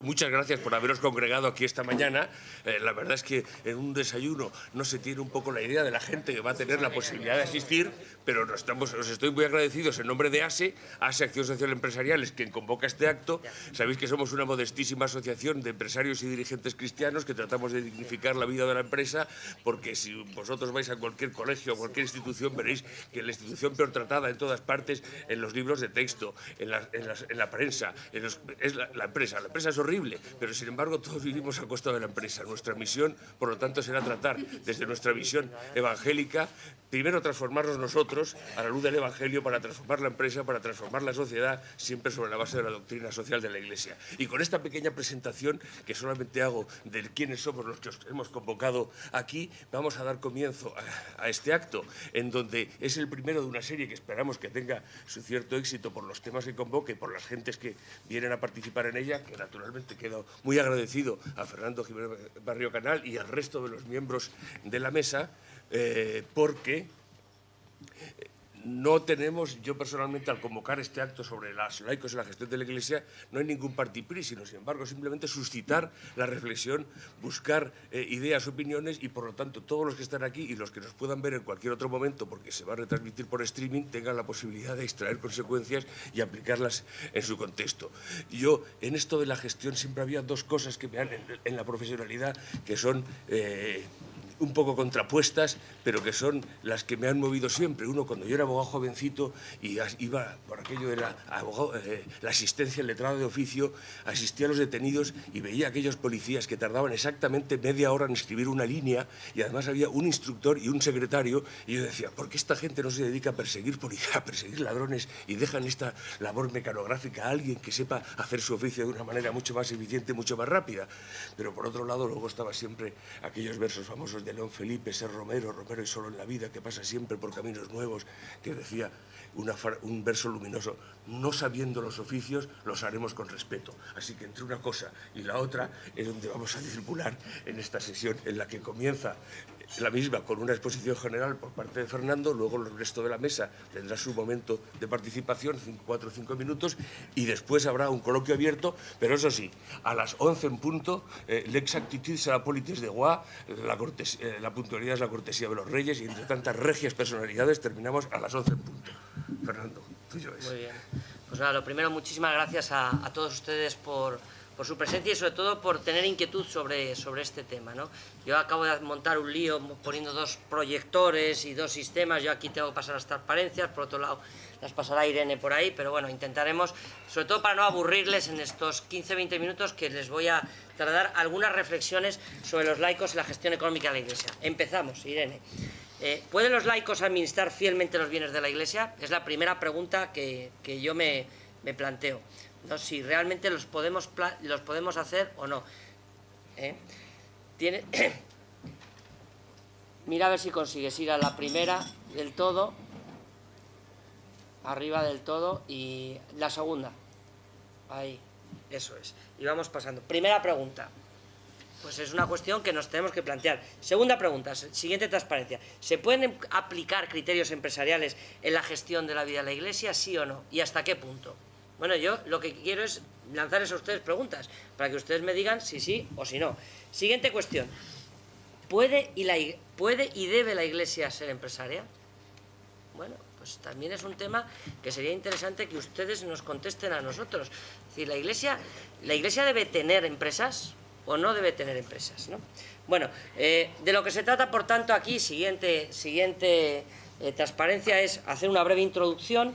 Muchas gracias por haberos congregado aquí esta mañana. La verdad es que en un desayuno no se tiene un poco la idea de la gente que va a tener la posibilidad de asistir, pero os estoy muy agradecidos en nombre de ASE, Acción Social Empresarial, quien convoca este acto. Sabéis que somos una modestísima asociación de empresarios y dirigentes cristianos que tratamos de dignificar la vida de la empresa, porque si vosotros vais a cualquier colegio o cualquier institución, veréis que la institución peor tratada en todas partes, en los libros de texto, en la prensa, es la empresa. La empresa es horrible, pero sin embargo todos vivimos a costa de la empresa. Nuestra misión, por lo tanto, será tratar desde nuestra visión evangélica, primero transformarnos nosotros a la luz del Evangelio para transformar la empresa, para transformar la sociedad, siempre sobre la base de la doctrina social de la Iglesia. Y con esta pequeña presentación que solamente hago de quiénes somos los que os hemos convocado aquí, vamos a dar comienzo a este acto, en donde es el primero de una serie que esperamos que tenga su cierto éxito por los temas que convoque y por las gentes que vienen a participar en ella, que naturalmente quedo muy agradecido a Fernando Jiménez Barrio Canal y al resto de los miembros de la mesa, porque no tenemos, yo personalmente al convocar este acto sobre los laicos y la gestión de la Iglesia, no hay ningún partipris, sino sin embargo simplemente suscitar la reflexión, buscar ideas, opiniones y por lo tanto todos los que están aquí y los que nos puedan ver en cualquier otro momento porque se va a retransmitir por streaming tengan la posibilidad de extraer consecuencias y aplicarlas en su contexto. Yo en esto de la gestión siempre había dos cosas que me han en la profesionalidad que son un poco contrapuestas, pero que son las que me han movido siempre. Uno, cuando yo era abogado jovencito y iba por aquello de la asistencia, el letrado de oficio, asistía a los detenidos y veía a aquellos policías que tardaban exactamente media hora en escribir una línea y además había un instructor y un secretario y yo decía, ¿por qué esta gente no se dedica a perseguir ladrones y dejan esta labor mecanográfica a alguien que sepa hacer su oficio de una manera mucho más eficiente, mucho más rápida? Pero por otro lado, luego estaba siempre aquellos versos famosos de León Felipe, ser Romero y solo en la vida, que pasa siempre por caminos nuevos, que decía un verso luminoso, no sabiendo los oficios, los haremos con respeto. Así que entre una cosa y la otra es donde vamos a circular en esta sesión, en la que comienza la misma con una exposición general por parte de Fernando, luego el resto de la mesa tendrá su momento de participación, 4 o 5 minutos, y después habrá un coloquio abierto, pero eso sí, a las 11 en punto, l'exactitude será politis de Gua, la puntualidad es la cortesía de los reyes, y entre tantas regias personalidades terminamos a las 11 en punto. Fernando, tuyo es. Muy bien. Pues nada, lo primero, muchísimas gracias a todos ustedes por su presencia y sobre todo por tener inquietud sobre este tema, ¿no? Yo acabo de montar un lío poniendo 2 proyectores y 2 sistemas, yo aquí tengo que pasar las transparencias, por otro lado las pasará Irene por ahí, pero bueno, intentaremos, sobre todo para no aburrirles en estos 15-20 minutos que les voy a trasladar algunas reflexiones sobre los laicos y la gestión económica de la Iglesia. Empezamos, Irene. ¿Pueden los laicos administrar fielmente los bienes de la Iglesia? Es la primera pregunta que yo me planteo. No, si realmente los podemos hacer o no. Mira a ver si consigues ir a la primera del todo, arriba del todo, y la segunda. Ahí, eso es. Y vamos pasando. Primera pregunta. Pues es una cuestión que nos tenemos que plantear. Segunda pregunta, siguiente transparencia. ¿Se pueden aplicar criterios empresariales en la gestión de la vida de la Iglesia, sí o no? ¿Y hasta qué punto? Bueno, yo lo que quiero es lanzarles a ustedes preguntas, para que ustedes me digan si sí o si no. Siguiente cuestión. ¿Puede y debe la Iglesia ser empresaria? Bueno, pues también es un tema que sería interesante que ustedes nos contesten a nosotros. Es decir, ¿la Iglesia debe tener empresas o no debe tener empresas, ¿no? Bueno, de lo que se trata, por tanto, aquí, siguiente transparencia, es hacer una breve introducción,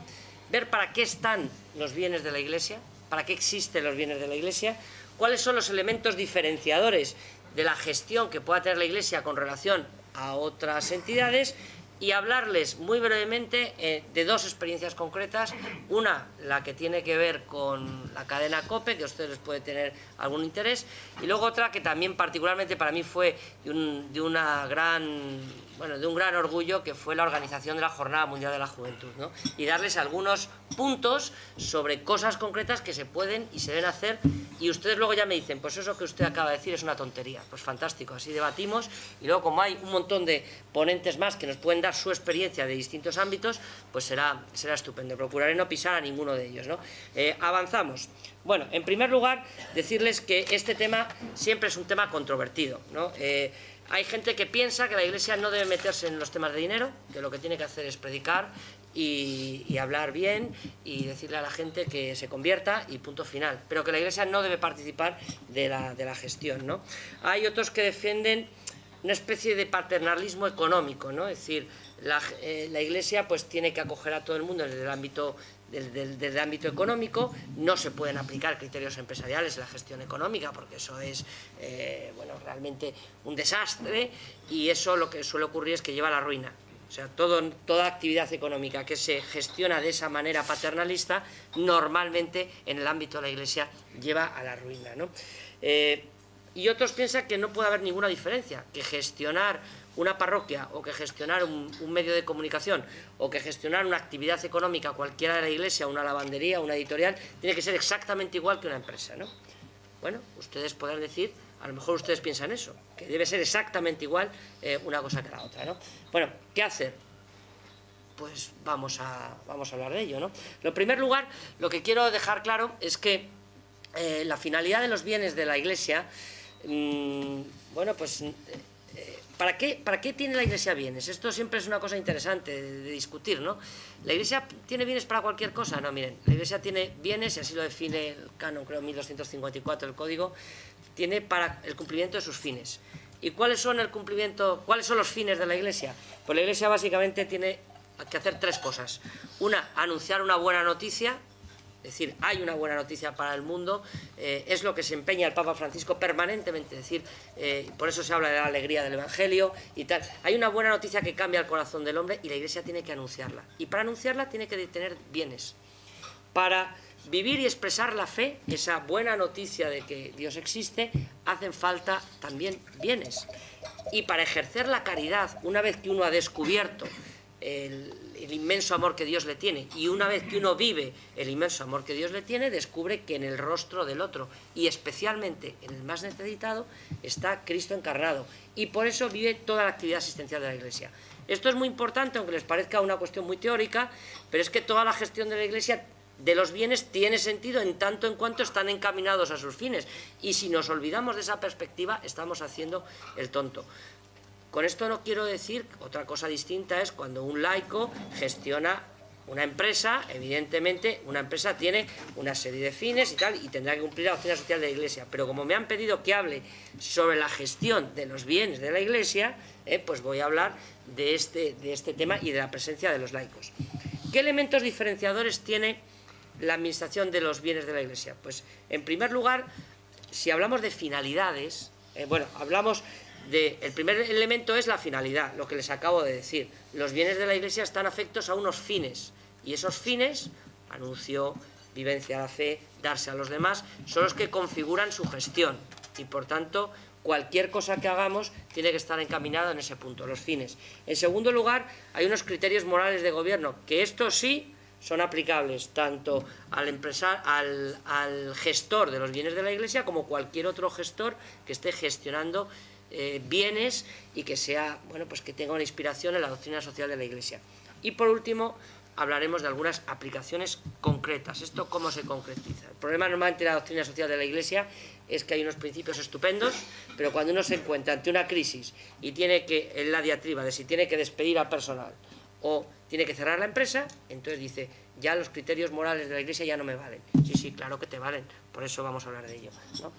ver para qué están los bienes de la Iglesia, para qué existen los bienes de la Iglesia, cuáles son los elementos diferenciadores de la gestión que pueda tener la Iglesia con relación a otras entidades y hablarles muy brevemente de 2 experiencias concretas. Una, la que tiene que ver con la cadena COPE, que a ustedes les puede tener algún interés, y luego otra que también particularmente para mí fue de una gran de un gran orgullo, que fue la organización de la Jornada Mundial de la Juventud, ¿no? Y darles algunos puntos sobre cosas concretas que se pueden y se deben hacer, y ustedes luego ya me dicen, pues eso que usted acaba de decir es una tontería. Pues fantástico, así debatimos, y luego como hay un montón de ponentes más que nos pueden dar su experiencia de distintos ámbitos, pues será estupendo. Procuraré no pisar a ninguno de ellos, ¿no? Avanzamos. Bueno, en primer lugar, decirles que este tema siempre es un tema controvertido, ¿no? Hay gente que piensa que la Iglesia no debe meterse en los temas de dinero, que lo que tiene que hacer es predicar y hablar bien y decirle a la gente que se convierta y punto final, pero que la Iglesia no debe participar de la gestión, ¿no? Hay otros que defienden una especie de paternalismo económico, ¿no? Es decir, la Iglesia pues tiene que acoger a todo el mundo desde el ámbito económico. No se pueden aplicar criterios empresariales en la gestión económica, porque eso es realmente un desastre, y eso lo que suele ocurrir es que lleva a la ruina. O sea, toda actividad económica que se gestiona de esa manera paternalista, normalmente en el ámbito de la Iglesia lleva a la ruina, ¿no? Y otros piensan que no puede haber ninguna diferencia, que gestionar una parroquia, o que gestionar un medio de comunicación, o que gestionar una actividad económica cualquiera de la Iglesia, una lavandería, una editorial, tiene que ser exactamente igual que una empresa, ¿no? Bueno, ustedes podrán decir, a lo mejor ustedes piensan eso, que debe ser exactamente igual una cosa que la otra, ¿no? Bueno, ¿qué hacer? Pues vamos a hablar de ello, ¿no? En primer lugar, lo que quiero dejar claro es que la finalidad de los bienes de la Iglesia, ¿para qué tiene la Iglesia bienes? Esto siempre es una cosa interesante de discutir, ¿no? ¿La Iglesia tiene bienes para cualquier cosa? No, miren, la Iglesia tiene bienes, y así lo define el canon, creo, 1254 del Código, tiene para el cumplimiento de sus fines. ¿Y cuáles son los fines de la Iglesia? Pues la Iglesia básicamente tiene que hacer tres cosas. Una, anunciar una buena noticia. Es decir, hay una buena noticia para el mundo, es lo que se empeña el Papa Francisco permanentemente, es decir, por eso se habla de la alegría del Evangelio y tal. Hay una buena noticia que cambia el corazón del hombre y la Iglesia tiene que anunciarla. Y para anunciarla tiene que tener bienes. Para vivir y expresar la fe, esa buena noticia de que Dios existe, hacen falta también bienes. Y para ejercer la caridad, una vez que uno ha descubierto el inmenso amor que Dios le tiene, y una vez que uno vive el inmenso amor que Dios le tiene, descubre que en el rostro del otro, y especialmente en el más necesitado, está Cristo encarnado, y por eso vive toda la actividad asistencial de la Iglesia. Esto es muy importante, aunque les parezca una cuestión muy teórica, pero es que toda la gestión de la Iglesia, de los bienes, tiene sentido en tanto en cuanto están encaminados a sus fines, y si nos olvidamos de esa perspectiva, estamos haciendo el tonto. Con esto no quiero decir, otra cosa distinta es cuando un laico gestiona una empresa. Evidentemente una empresa tiene una serie de fines y tal, y tendrá que cumplir la doctrina social de la Iglesia, pero como me han pedido que hable sobre la gestión de los bienes de la Iglesia, pues voy a hablar de este tema y de la presencia de los laicos. ¿Qué elementos diferenciadores tiene la administración de los bienes de la Iglesia? Pues en primer lugar, si hablamos de finalidades, el primer elemento es la finalidad, lo que les acabo de decir. Los bienes de la Iglesia están afectos a unos fines, y esos fines, anuncio, vivencia de la fe, darse a los demás, son los que configuran su gestión, y por tanto cualquier cosa que hagamos tiene que estar encaminada en ese punto, los fines. En segundo lugar, hay unos criterios morales de gobierno, que estos sí son aplicables tanto al gestor de los bienes de la Iglesia como cualquier otro gestor que esté gestionando bienes y que sea, pues que tenga una inspiración en la doctrina social de la Iglesia. Y por último, hablaremos de algunas aplicaciones concretas. ¿Esto cómo se concretiza? El problema normalmente de la doctrina social de la Iglesia es que hay unos principios estupendos, pero cuando uno se encuentra ante una crisis y tiene que, en la diatriba de si tiene que despedir al personal o tiene que cerrar la empresa, entonces dice, ya los criterios morales de la Iglesia ya no me valen. Sí, claro que te valen, por eso vamos a hablar de ello, ¿no?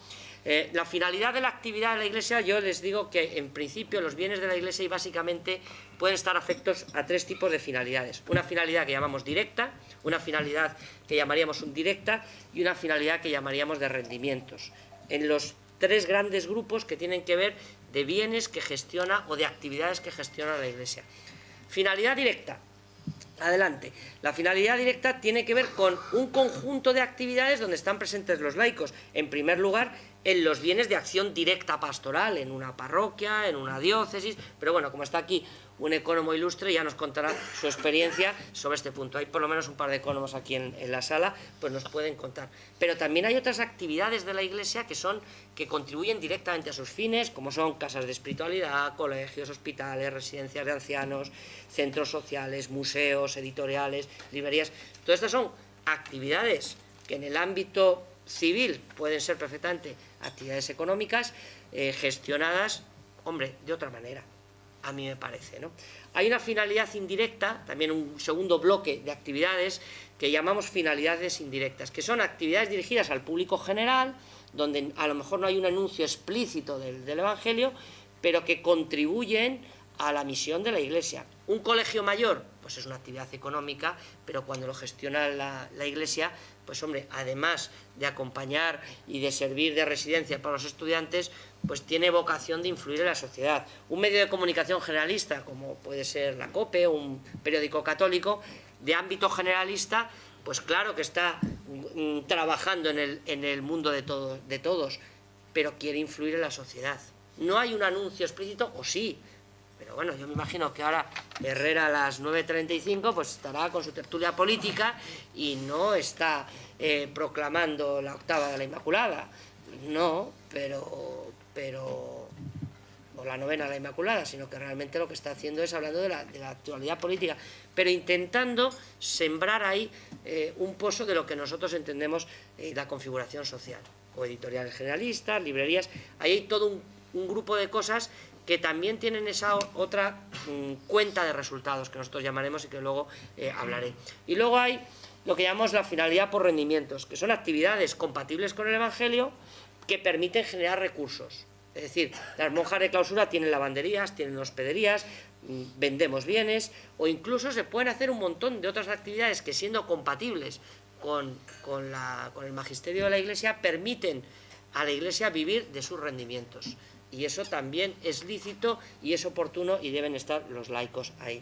La finalidad de la actividad de la Iglesia, yo les digo que en principio los bienes de la Iglesia y básicamente pueden estar afectos a tres tipos de finalidades. Una finalidad que llamamos directa, una finalidad que llamaríamos indirecta y una finalidad que llamaríamos de rendimientos. En los tres grandes grupos que tienen que ver de bienes que gestiona o de actividades que gestiona la Iglesia. Finalidad directa. Adelante. La finalidad directa tiene que ver con un conjunto de actividades donde están presentes los laicos. En primer lugar, en los bienes de acción directa pastoral, en una parroquia, en una diócesis, pero bueno, como está aquí un ecónomo ilustre, ya nos contará su experiencia sobre este punto. Hay por lo menos un par de ecónomos aquí en la sala, pues nos pueden contar. Pero también hay otras actividades de la Iglesia que contribuyen directamente a sus fines, como son casas de espiritualidad, colegios, hospitales, residencias de ancianos, centros sociales, museos, editoriales, librerías. Todas estas son actividades que en el ámbito civil pueden ser perfectamente actividades económicas gestionadas, hombre, de otra manera, a mí me parece, ¿no? Hay una finalidad indirecta, también un segundo bloque de actividades que llamamos finalidades indirectas, que son actividades dirigidas al público general, donde a lo mejor no hay un anuncio explícito del Evangelio, pero que contribuyen a la misión de la Iglesia. Un colegio mayor, pues es una actividad económica, pero cuando lo gestiona la Iglesia, pues hombre, además de acompañar y de servir de residencia para los estudiantes, pues tiene vocación de influir en la sociedad. Un medio de comunicación generalista, como puede ser la COPE, un periódico católico, de ámbito generalista, pues claro que está trabajando en el mundo de todos, pero quiere influir en la sociedad. No hay un anuncio explícito, o sí, pero bueno, yo me imagino que ahora Herrera a las 9:35 pues estará con su tertulia política y no está proclamando la octava de la Inmaculada. No, pero o la novena de la Inmaculada, sino que realmente lo que está haciendo es hablando de la actualidad política, pero intentando sembrar ahí un pozo de lo que nosotros entendemos la configuración social, o editoriales generalistas, librerías. Ahí hay todo un grupo de cosas que también tienen esa otra cuenta de resultados que nosotros llamaremos y que luego hablaré. Y luego hay lo que llamamos la finalidad por rendimientos, que son actividades compatibles con el Evangelio que permiten generar recursos. Es decir, las monjas de clausura tienen lavanderías, tienen hospederías, vendemos bienes, o incluso se pueden hacer un montón de otras actividades que, siendo compatibles con el magisterio de la Iglesia, permiten a la Iglesia vivir de sus rendimientos. Y eso también es lícito y es oportuno y deben estar los laicos ahí.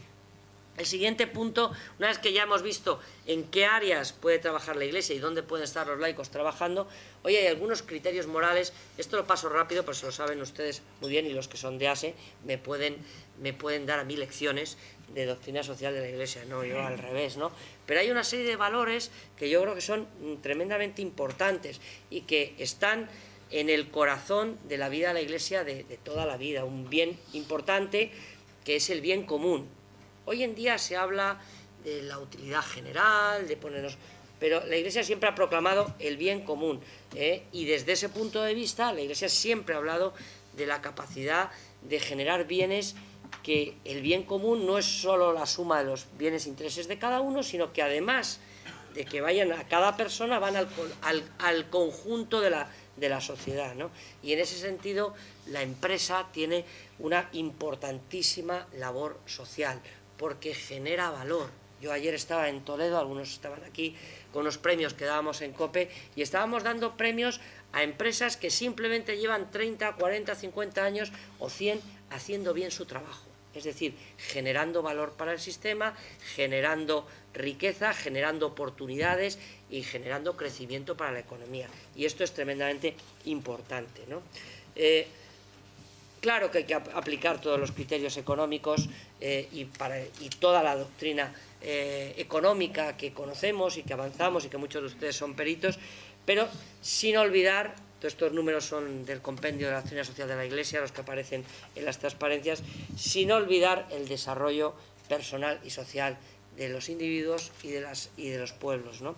El siguiente punto, una vez que ya hemos visto en qué áreas puede trabajar la Iglesia y dónde pueden estar los laicos trabajando, hoy hay algunos criterios morales. Esto lo paso rápido, pues lo saben ustedes muy bien, y los que son de ASE me pueden dar a mí lecciones de doctrina social de la Iglesia, no yo al revés, ¿no? Pero hay una serie de valores que yo creo que son tremendamente importantes y que están en el corazón de la vida de la Iglesia de toda la vida. Un bien importante que es el bien común. Hoy en día se habla de la utilidad general, de ponernos... Pero la Iglesia siempre ha proclamado el bien común, y desde ese punto de vista la Iglesia siempre ha hablado de la capacidad de generar bienes, que el bien común no es solo la suma de los bienes e intereses de cada uno, sino que además de que vayan a cada persona, van al conjunto de la sociedad, ¿no? Y en ese sentido la empresa tiene una importantísima labor social, porque genera valor. Yo ayer estaba en Toledo, algunos estaban aquí, con unos premios que dábamos en COPE, y estábamos dando premios a empresas que simplemente llevan 30, 40, 50 años o 100 haciendo bien su trabajo. Es decir, generando valor para el sistema, generando riqueza, generando oportunidades y generando crecimiento para la economía. Y esto es tremendamente importante, ¿no? Claro que hay que aplicar todos los criterios económicos y toda la doctrina económica que conocemos y que avanzamos y que muchos de ustedes son peritos, pero sin olvidar, todos estos números son del compendio de la doctrina social de la Iglesia, los que aparecen en las transparencias, sin olvidar el desarrollo personal y social de los individuos y de los pueblos, ¿no?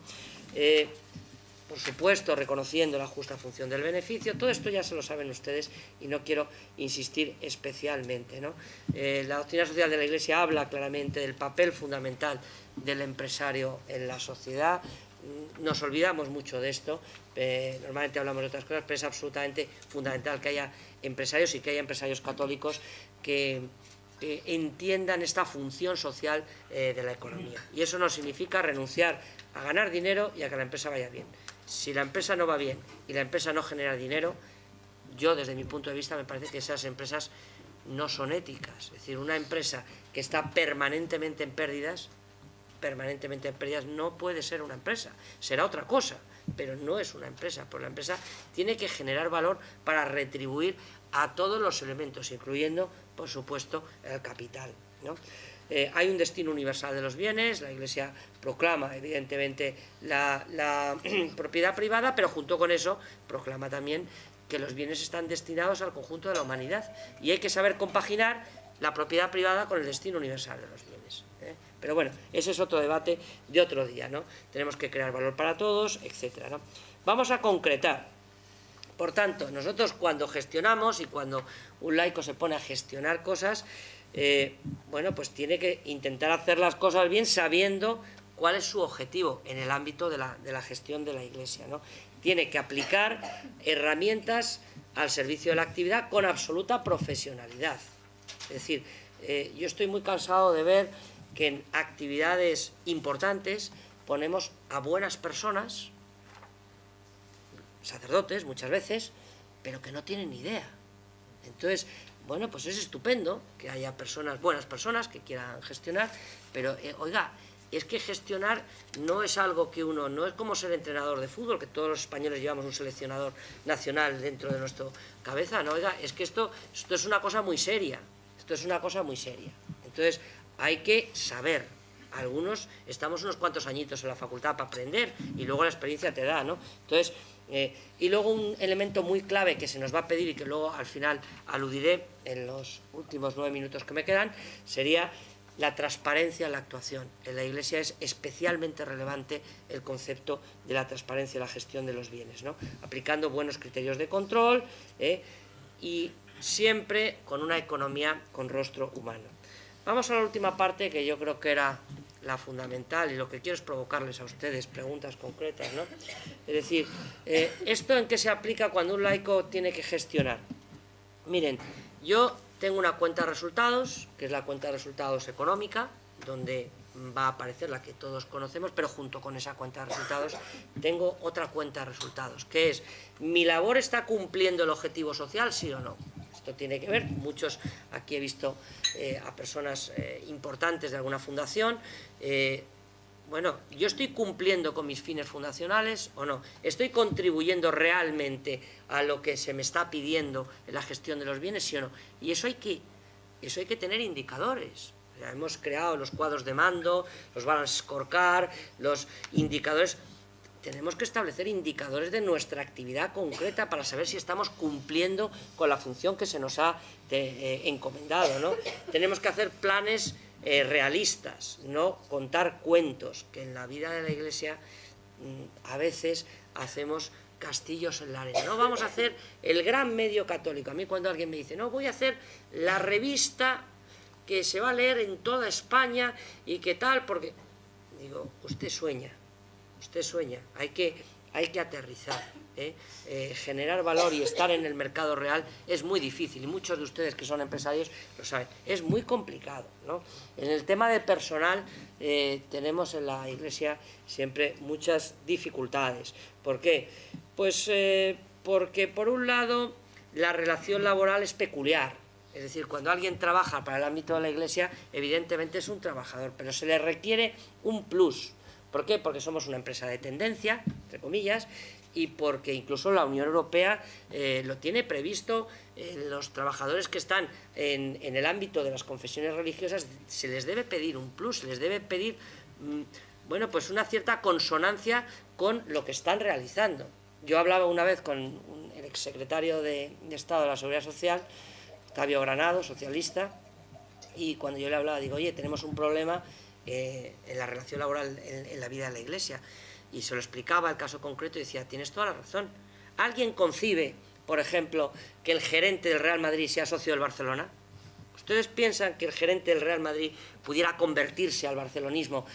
Por supuesto, reconociendo la justa función del beneficio. Todo esto ya se lo saben ustedes y no quiero insistir especialmente, ¿no? La doctrina social de la Iglesia habla claramente del papel fundamental del empresario en la sociedad. Nos olvidamos mucho de esto, normalmente hablamos de otras cosas, pero es absolutamente fundamental que haya empresarios y que haya empresarios católicos que entiendan esta función social de la economía. Y eso no significa renunciar a ganar dinero y a que la empresa vaya bien. Si la empresa no va bien y la empresa no genera dinero, yo desde mi punto de vista me parece que esas empresas no son éticas. Es decir, una empresa que está permanentemente en pérdidas no puede ser una empresa, será otra cosa, pero no es una empresa, porque la empresa tiene que generar valor para retribuir a todos los elementos, incluyendo, por supuesto, el capital, ¿no? Hay un destino universal de los bienes, la Iglesia proclama evidentemente la propiedad privada, pero junto con eso proclama también que los bienes están destinados al conjunto de la humanidad y hay que saber compaginar la propiedad privada con el destino universal de los bienes, ¿eh? Pero bueno, ese es otro debate de otro día, ¿no? Tenemos que crear valor para todos, etcétera, ¿no? Vamos a concretar. Por tanto, nosotros cuando gestionamos y cuando un laico se pone a gestionar cosas, bueno, pues tiene que intentar hacer las cosas bien sabiendo cuál es su objetivo en el ámbito de la gestión de la Iglesia, ¿no? Tiene que aplicar herramientas al servicio de la actividad con absoluta profesionalidad. Es decir, yo estoy muy cansado de ver que en actividades importantes ponemos a buenas personas, sacerdotes muchas veces, pero que no tienen ni idea. Entonces, bueno, pues es estupendo que haya personas, buenas personas que quieran gestionar, pero oiga, es que gestionar no es algo que uno, no es como ser entrenador de fútbol, que todos los españoles llevamos un seleccionador nacional dentro de nuestra cabeza, no, oiga, es que esto es una cosa muy seria, esto es una cosa muy seria. Entonces, hay que saber. Algunos estamos unos cuantos añitos en la facultad para aprender y luego la experiencia te da, ¿no? Entonces, y luego un elemento muy clave que se nos va a pedir y que luego al final aludiré en los últimos 9 minutos que me quedan, sería la transparencia en la actuación. En la Iglesia es especialmente relevante el concepto de la transparencia en la gestión de los bienes, ¿no? Aplicando buenos criterios de control y siempre con una economía con rostro humano. Vamos a la última parte, que yo creo que era la fundamental, y lo que quiero es provocarles a ustedes preguntas concretas, ¿no? Es decir, ¿esto en qué se aplica cuando un laico tiene que gestionar? Miren, yo tengo una cuenta de resultados, que es la cuenta de resultados económica, donde va a aparecer la que todos conocemos, pero junto con esa cuenta de resultados tengo otra cuenta de resultados, que es, ¿mi labor está cumpliendo el objetivo social, sí o no? Esto tiene que ver, muchos, aquí he visto a personas importantes de alguna fundación, bueno, ¿yo estoy cumpliendo con mis fines fundacionales o no? ¿Estoy contribuyendo realmente a lo que se me está pidiendo en la gestión de los bienes, sí o no? Y eso hay que tener indicadores. O sea, hemos creado los cuadros de mando, los balance scorecard, los indicadores. Tenemos que establecer indicadores de nuestra actividad concreta para saber si estamos cumpliendo con la función que se nos ha encomendado, ¿no? Tenemos que hacer planes realistas, no contar cuentos, que en la vida de la Iglesia a veces hacemos castillos en la arena. No vamos a hacer el gran medio católico. A mí cuando alguien me dice, no, voy a hacer la revista que se va a leer en toda España y qué tal, porque digo, usted sueña, hay que aterrizar, generar valor y estar en el mercado real es muy difícil, y muchos de ustedes que son empresarios lo saben, es muy complicado, ¿no? En el tema de personal tenemos en la Iglesia siempre muchas dificultades. ¿Por qué? Pues porque por un lado la relación laboral es peculiar. Es decir, cuando alguien trabaja para el ámbito de la Iglesia, evidentemente es un trabajador, pero se le requiere un plus. ¿Por qué? Porque somos una empresa de tendencia, entre comillas, y porque incluso la Unión Europea lo tiene previsto. Los trabajadores que están en el ámbito de las confesiones religiosas se les debe pedir un plus, se les debe pedir bueno, pues una cierta consonancia con lo que están realizando. Yo hablaba una vez con el exsecretario de Estado de la Seguridad Social, Octavio Granado, socialista, y cuando yo le hablaba, digo, oye, tenemos un problema en la relación laboral en la vida de la Iglesia, y se lo explicaba el caso concreto y decía, tienes toda la razón. ¿Alguien concibe, por ejemplo, que el gerente del Real Madrid sea socio del Barcelona? ¿Ustedes piensan que el gerente del Real Madrid pudiera convertirse al barcelonismo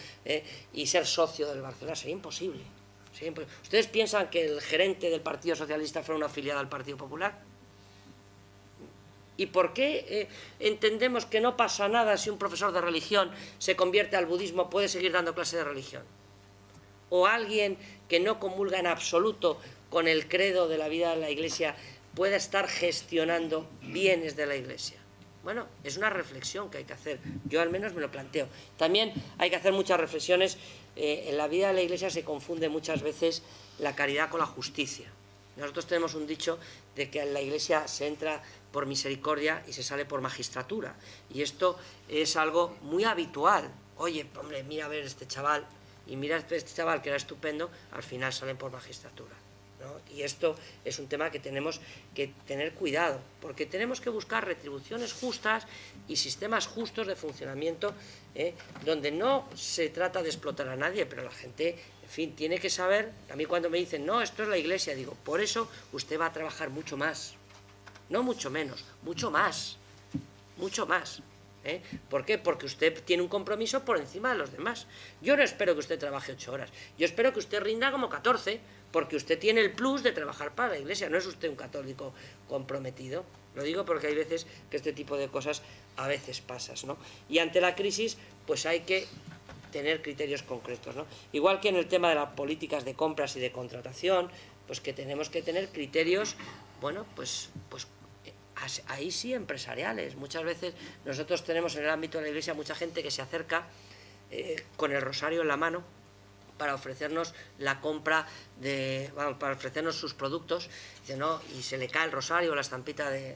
y ser socio del Barcelona? Sería imposible. ¿Ustedes piensan que el gerente del Partido Socialista fuera una afiliada al Partido Popular? ¿Y por qué entendemos que no pasa nada si un profesor de religión se convierte al budismo, puede seguir dando clase de religión? ¿O alguien que no comulga en absoluto con el credo de la vida de la Iglesia pueda estar gestionando bienes de la Iglesia? Bueno, es una reflexión que hay que hacer. Yo al menos me lo planteo. También hay que hacer muchas reflexiones. En la vida de la Iglesia se confunde muchas veces la caridad con la justicia. Nosotros tenemos un dicho de que en la Iglesia se entra por misericordia y se sale por magistratura. Y esto es algo muy habitual. Oye, hombre, mira a ver este chaval, y mira a este chaval que era estupendo, al final salen por magistratura, ¿no? Y esto es un tema que tenemos que tener cuidado, porque tenemos que buscar retribuciones justas y sistemas justos de funcionamiento, donde no se trata de explotar a nadie, pero la gente, en fin, tiene que saber. A mí cuando me dicen, no, esto es la Iglesia, digo, por eso usted va a trabajar mucho más, no mucho menos, mucho más, mucho más. ¿Por qué? Porque usted tiene un compromiso por encima de los demás. Yo no espero que usted trabaje 8 horas, yo espero que usted rinda como 14, porque usted tiene el plus de trabajar para la Iglesia, no es usted un católico comprometido. Lo digo porque hay veces que este tipo de cosas a veces pasas, ¿no? Y ante la crisis, pues hay que tener criterios concretos, ¿no? Igual que en el tema de las políticas de compras y de contratación, pues que tenemos que tener criterios, bueno, pues ahí sí empresariales. Muchas veces nosotros tenemos en el ámbito de la Iglesia mucha gente que se acerca con el rosario en la mano para ofrecernos la compra de, bueno, para ofrecernos sus productos, dice, no, y se le cae el rosario, la estampita de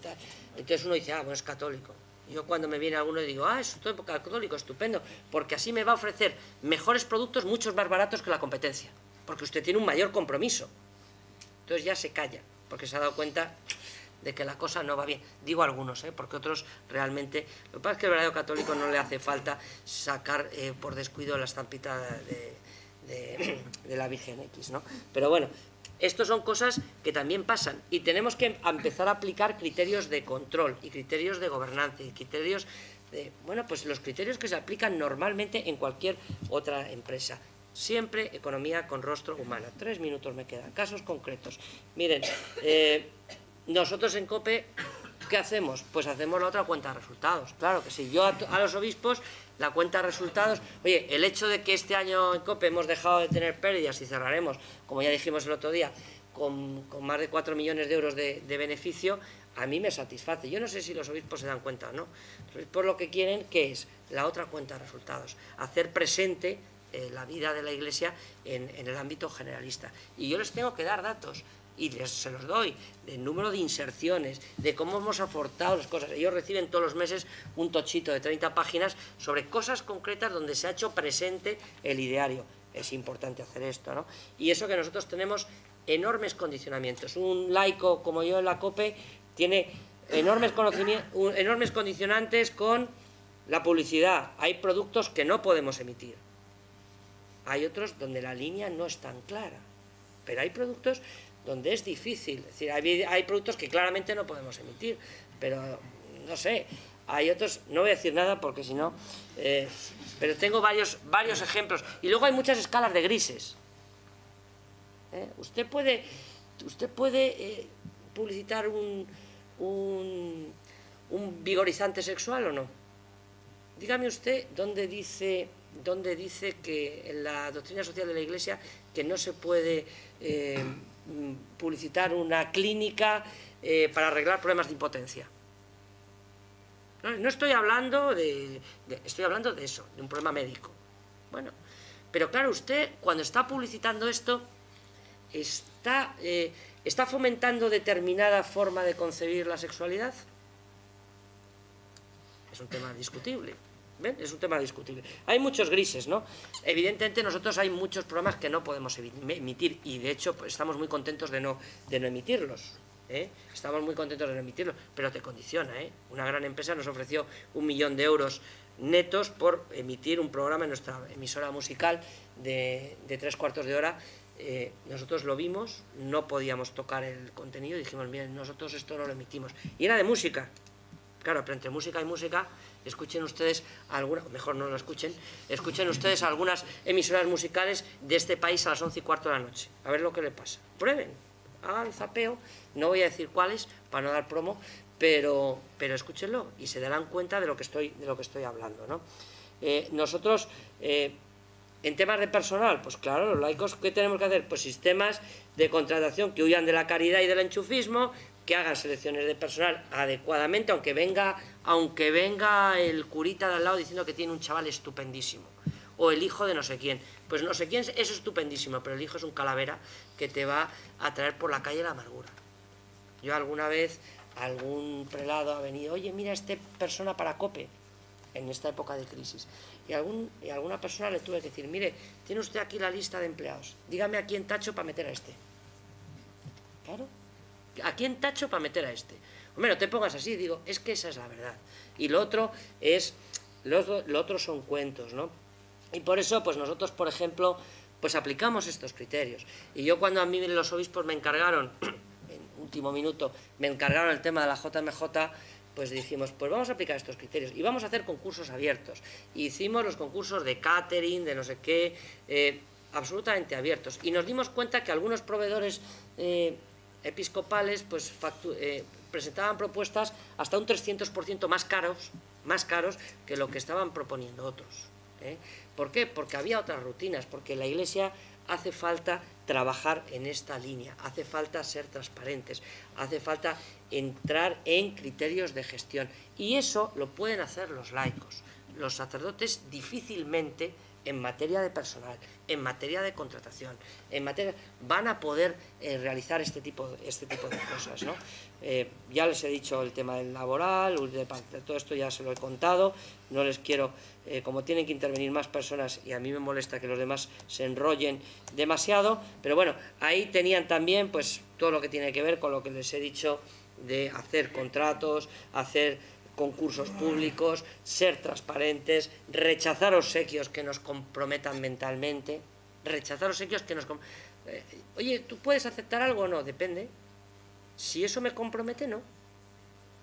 tal. Entonces uno dice, ah, bueno, es católico. Yo cuando me viene alguno digo, ah, estoy católico, estupendo, porque así me va a ofrecer mejores productos, muchos más baratos que la competencia, porque usted tiene un mayor compromiso. Entonces ya se calla, porque se ha dado cuenta de que la cosa no va bien. Digo algunos, porque otros realmente... Lo que pasa es que el verdadero católico no le hace falta sacar por descuido la estampita de la Virgen X, ¿no? Pero bueno, estas son cosas que también pasan y tenemos que empezar a aplicar criterios de control y criterios de gobernanza y criterios de... Bueno, pues los criterios que se aplican normalmente en cualquier otra empresa. Siempre economía con rostro humano. 3 minutos me quedan. Casos concretos. Miren, nosotros en COPE, ¿qué hacemos? Pues hacemos la otra cuenta de resultados. Claro que sí. Yo a los obispos, la cuenta de resultados... Oye, el hecho de que este año en COPE hemos dejado de tener pérdidas y cerraremos, como ya dijimos el otro día, con más de 4 millones de euros de beneficio, a mí me satisface. Yo no sé si los obispos se dan cuenta o no. Los obispos lo que quieren, ¿qué es? La otra cuenta de resultados. Hacer presente la vida de la Iglesia en el ámbito generalista. Y yo les tengo que dar datos, y se los doy, del número de inserciones, de cómo hemos aportado las cosas. Ellos reciben todos los meses un tochito de 30 páginas sobre cosas concretas donde se ha hecho presente el ideario. Es importante hacer esto, ¿no? Y eso que nosotros tenemos enormes condicionamientos. Un laico como yo en la COPE tiene enormes condicionantes con la publicidad. Hay productos que no podemos emitir. Hay otros donde la línea no es tan clara, pero hay productos donde es difícil. Es decir, hay productos que claramente no podemos emitir, pero no sé, hay otros, no voy a decir nada porque si no, pero tengo varios ejemplos. Y luego hay muchas escalas de grises. Usted puede publicitar un vigorizante sexual o no. Dígame usted dónde dice que en la doctrina social de la Iglesia que no se puede publicitar una clínica para arreglar problemas de impotencia. No estoy hablando estoy hablando de eso, de un problema médico. Bueno, pero claro, usted cuando está publicitando esto está fomentando determinada forma de concebir la sexualidad. Es un tema discutible. ¿Ven? Es un tema discutible. Hay muchos grises, ¿no? Evidentemente nosotros hay muchos programas que no podemos emitir y de hecho pues, estamos muy contentos de no emitirlos. Estamos muy contentos de no emitirlos, pero te condiciona. Una gran empresa nos ofreció 1 millón de euros netos por emitir un programa en nuestra emisora musical de 3/4 de hora. Nosotros lo vimos, no podíamos tocar el contenido y dijimos, miren, nosotros esto no lo emitimos. Y era de música. Claro, pero entre música y música, escuchen ustedes algunas, mejor no lo escuchen ustedes algunas emisoras musicales de este país a las 11:15 de la noche. A ver lo que le pasa. Prueben, hagan zapeo, no voy a decir cuáles para no dar promo, pero escúchenlo y se darán cuenta de lo que estoy hablando, ¿no? Nosotros, en temas de personal, pues claro, los laicos, ¿qué tenemos que hacer? Pues sistemas de contratación que huyan de la caridad y del enchufismo, que hagan selecciones de personal adecuadamente, aunque venga el curita de al lado diciendo que tiene un chaval estupendísimo, o el hijo de no sé quién. Pues no sé quién es estupendísimo, pero el hijo es un calavera que te va a traer por la calle la amargura. Yo alguna vez, algún prelado ha venido, oye, mira esta persona para COPE, en esta época de crisis, y a alguna persona le tuve que decir, mire, tiene usted aquí la lista de empleados, dígame a quién tacho para meter a este. Claro, ¿a quién tacho para meter a este? Hombre, no te pongas así, digo, es que esa es la verdad. Y lo otro son cuentos, ¿no? Y por eso, pues nosotros, por ejemplo, pues aplicamos estos criterios. Y yo cuando a mí los obispos me encargaron, en último minuto, me encargaron el tema de la JMJ, pues dijimos, pues vamos a aplicar estos criterios y vamos a hacer concursos abiertos. Y hicimos los concursos de catering, de no sé qué, absolutamente abiertos. Y nos dimos cuenta que algunos proveedores episcopales pues presentaban propuestas hasta un 300% más caros que lo que estaban proponiendo otros. ¿Por qué? Porque había otras rutinas, porque la Iglesia hace falta trabajar en esta línea, hace falta ser transparentes, hace falta entrar en criterios de gestión. Y eso lo pueden hacer los laicos. Los sacerdotes difícilmente, en materia de personal, en materia de contratación, van a poder realizar este tipo de cosas, ¿no? Ya les he dicho el tema del laboral, todo esto ya se lo he contado, no les quiero, como tienen que intervenir más personas y a mí me molesta que los demás se enrollen demasiado, pero bueno, ahí tenían también pues todo lo que tiene que ver con lo que les he dicho de hacer contratos, hacer concursos públicos, ser transparentes, rechazar obsequios que nos comprometan mentalmente, oye, ¿tú puedes aceptar algo o no? Depende. Si eso me compromete, no.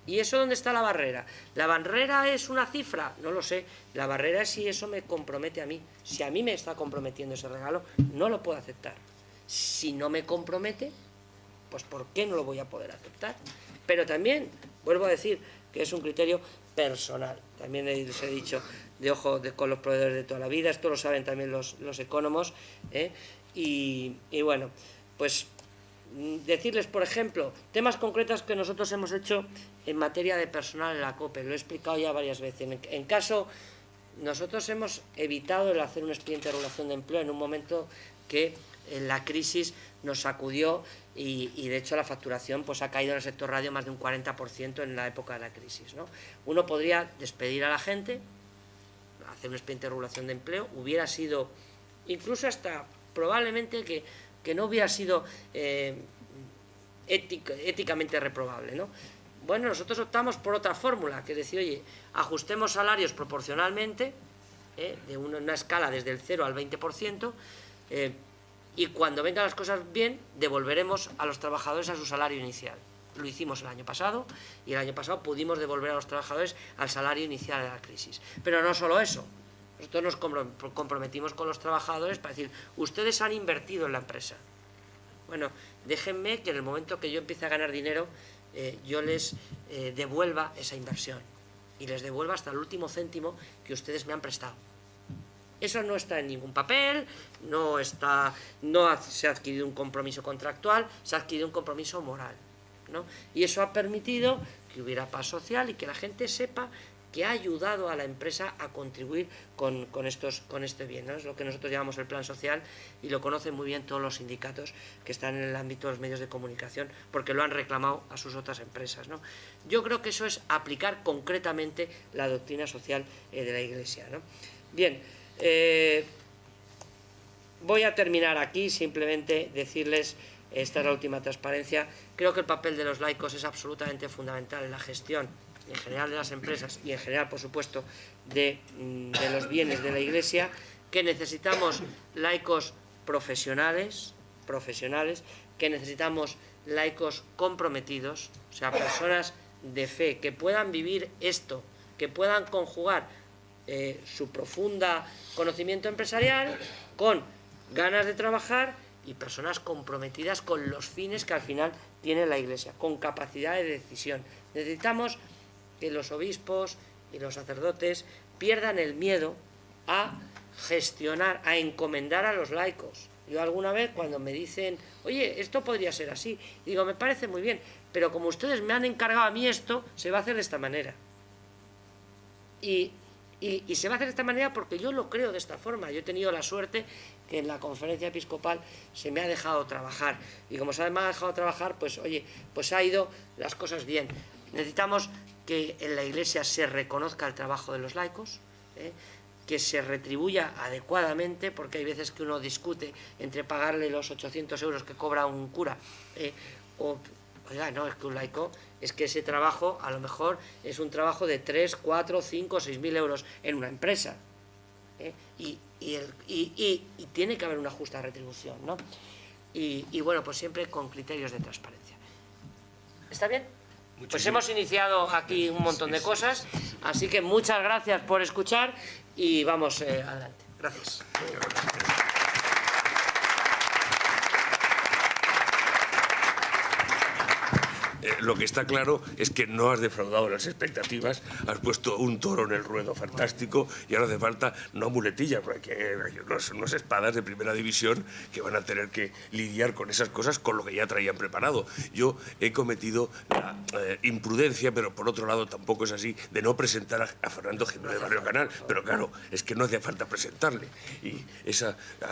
¿Y eso dónde está la barrera? ¿La barrera es una cifra? No lo sé. La barrera es si eso me compromete a mí. Si a mí me está comprometiendo ese regalo, no lo puedo aceptar. Si no me compromete, pues ¿por qué no lo voy a poder aceptar? Pero también, vuelvo a decir, que es un criterio personal. También les he dicho, con los proveedores de toda la vida, esto lo saben también los ecónomos, y bueno, pues decirles, por ejemplo, temas concretos que nosotros hemos hecho en materia de personal en la COPE, lo he explicado ya varias veces. En caso, nosotros hemos evitado el hacer un expediente de regulación de empleo en un momento que la crisis nos sacudió y de hecho la facturación pues ha caído en el sector radio más de un 40% en la época de la crisis, ¿no? Uno podría despedir a la gente, hacer un expediente de regulación de empleo, hubiera sido incluso hasta probablemente que no hubiera sido éticamente reprobable, ¿no? Bueno, nosotros optamos por otra fórmula, que es decir, oye, ajustemos salarios proporcionalmente, de una escala desde el 0 al 20%, y cuando vengan las cosas bien, devolveremos a los trabajadores a su salario inicial. Lo hicimos el año pasado, y el año pasado pudimos devolver a los trabajadores al salario inicial de la crisis. Pero no solo eso, nosotros nos comprometimos con los trabajadores para decir, ustedes han invertido en la empresa. Bueno, déjenme que en el momento que yo empiece a ganar dinero, yo les devuelva esa inversión, y les devuelva hasta el último céntimo que ustedes me han prestado. Eso no está en ningún papel, no se ha adquirido un compromiso contractual, se ha adquirido un compromiso moral, ¿no? Y eso ha permitido que hubiera paz social y que la gente sepa que ha ayudado a la empresa a contribuir con este bien, ¿no? Es lo que nosotros llamamos el plan social, y lo conocen muy bien todos los sindicatos que están en el ámbito de los medios de comunicación, porque lo han reclamado a sus otras empresas, ¿no? Yo creo que eso es aplicar concretamente la doctrina social de la Iglesia, ¿no? Bien, voy a terminar aquí, simplemente decirles, esta es la última transparencia, creo que el papel de los laicos es absolutamente fundamental en la gestión en general de las empresas y en general, por supuesto, de los bienes de la Iglesia, que necesitamos laicos profesionales, que necesitamos laicos comprometidos, o sea, personas de fe que puedan vivir esto, que puedan conjugar su profunda conocimiento empresarial con ganas de trabajar, y personas comprometidas con los fines que al final tiene la Iglesia, con capacidad de decisión. Necesitamos que los obispos y los sacerdotes pierdan el miedo a gestionar, a encomendar a los laicos, Yo alguna vez cuando me dicen, oye, esto podría ser así, digo, me parece muy bien, pero como ustedes me han encargado a mí esto, se va a hacer de esta manera. Y se va a hacer de esta manera porque yo lo creo de esta forma. Yo he tenido la suerte que en la conferencia episcopal se me ha dejado trabajar. Y como se me ha dejado trabajar, pues oye, pues ha ido las cosas bien. Necesitamos que en la Iglesia se reconozca el trabajo de los laicos, que se retribuya adecuadamente, porque hay veces que uno discute entre pagarle los 800 euros que cobra un cura oiga, no, es que un laico, es que ese trabajo a lo mejor es un trabajo de 3, 4, 5, 6.000 euros en una empresa. Y tiene que haber una justa retribución, ¿no? Y bueno, pues siempre con criterios de transparencia. ¿Está bien? Pues hemos iniciado aquí un montón de cosas, así que muchas gracias por escuchar y vamos adelante. Gracias. Lo que está claro es que no has defraudado las expectativas, has puesto un toro en el ruedo fantástico y ahora hace falta no muletillas, porque unas espadas de primera división que van a tener que lidiar con esas cosas con lo que ya traían preparado. Yo he cometido la imprudencia, pero por otro lado tampoco es así, de no presentar a Fernando Jiménez Barrio Canal, pero claro, es que no hacía falta presentarle y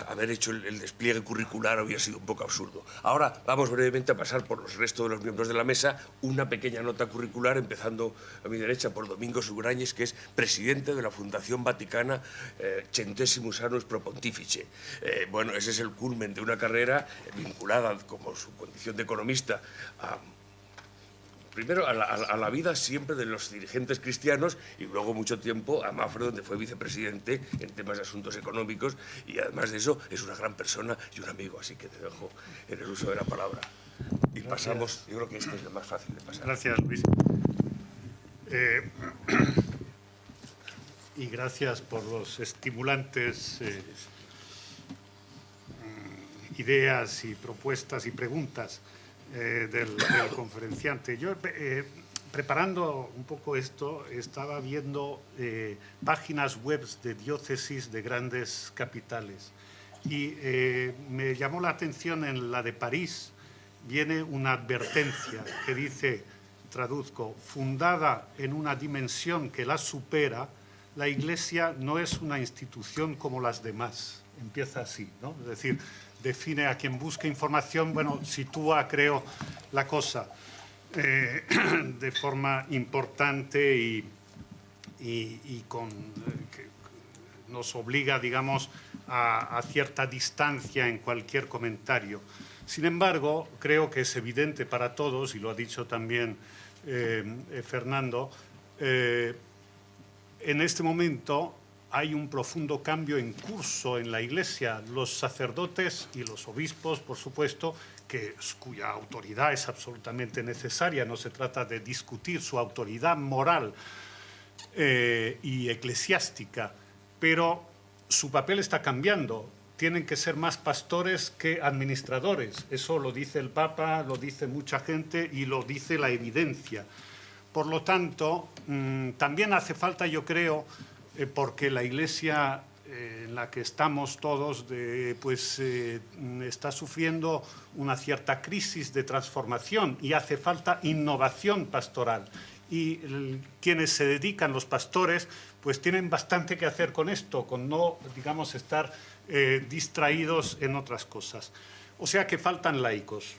haber hecho el despliegue curricular había sido un poco absurdo. Ahora vamos brevemente a pasar por los restos de los miembros de la mesa. Una pequeña nota curricular, empezando a mi derecha por Domingo Sugrañes, que es presidente de la Fundación Vaticana Centesimus Annus Pro Pontifice. Bueno, ese es el culmen de una carrera vinculada, como su condición de economista, primero a la vida siempre de los dirigentes cristianos y luego mucho tiempo a Mafre, donde fue vicepresidente en temas de asuntos económicos, y además de eso es una gran persona y un amigo, así que te dejo en el uso de la palabra. Y gracias. Pasamos, yo creo que esto es lo más fácil de pasar. Gracias, Luis. Y gracias por los estimulantes ideas y propuestas y preguntas del conferenciante. Yo, preparando un poco esto, estaba viendo páginas web de diócesis de grandes capitales y me llamó la atención en la de París. Viene una advertencia que dice, traduzco, fundada en una dimensión que la supera, la Iglesia no es una institución como las demás. Empieza así, ¿no? Es decir, define a quien busque información, bueno, sitúa, creo, la cosa de forma importante y que nos obliga, digamos, a cierta distancia en cualquier comentario. Sin embargo, creo que es evidente para todos, y lo ha dicho también Fernando, en este momento hay un profundo cambio en curso en la Iglesia. Los sacerdotes y los obispos, por supuesto, cuya autoridad es absolutamente necesaria, no se trata de discutir su autoridad moral y eclesiástica, pero su papel está cambiando. Tienen que ser más pastores que administradores. Eso lo dice el Papa, lo dice mucha gente y lo dice la evidencia. Por lo tanto, también hace falta, yo creo, porque la Iglesia en la que estamos todos está sufriendo una cierta crisis de transformación y hace falta innovación pastoral. Y quienes se dedican, los pastores, pues tienen bastante que hacer con esto, con no, digamos, estar distraídos en otras cosas. O sea que faltan laicos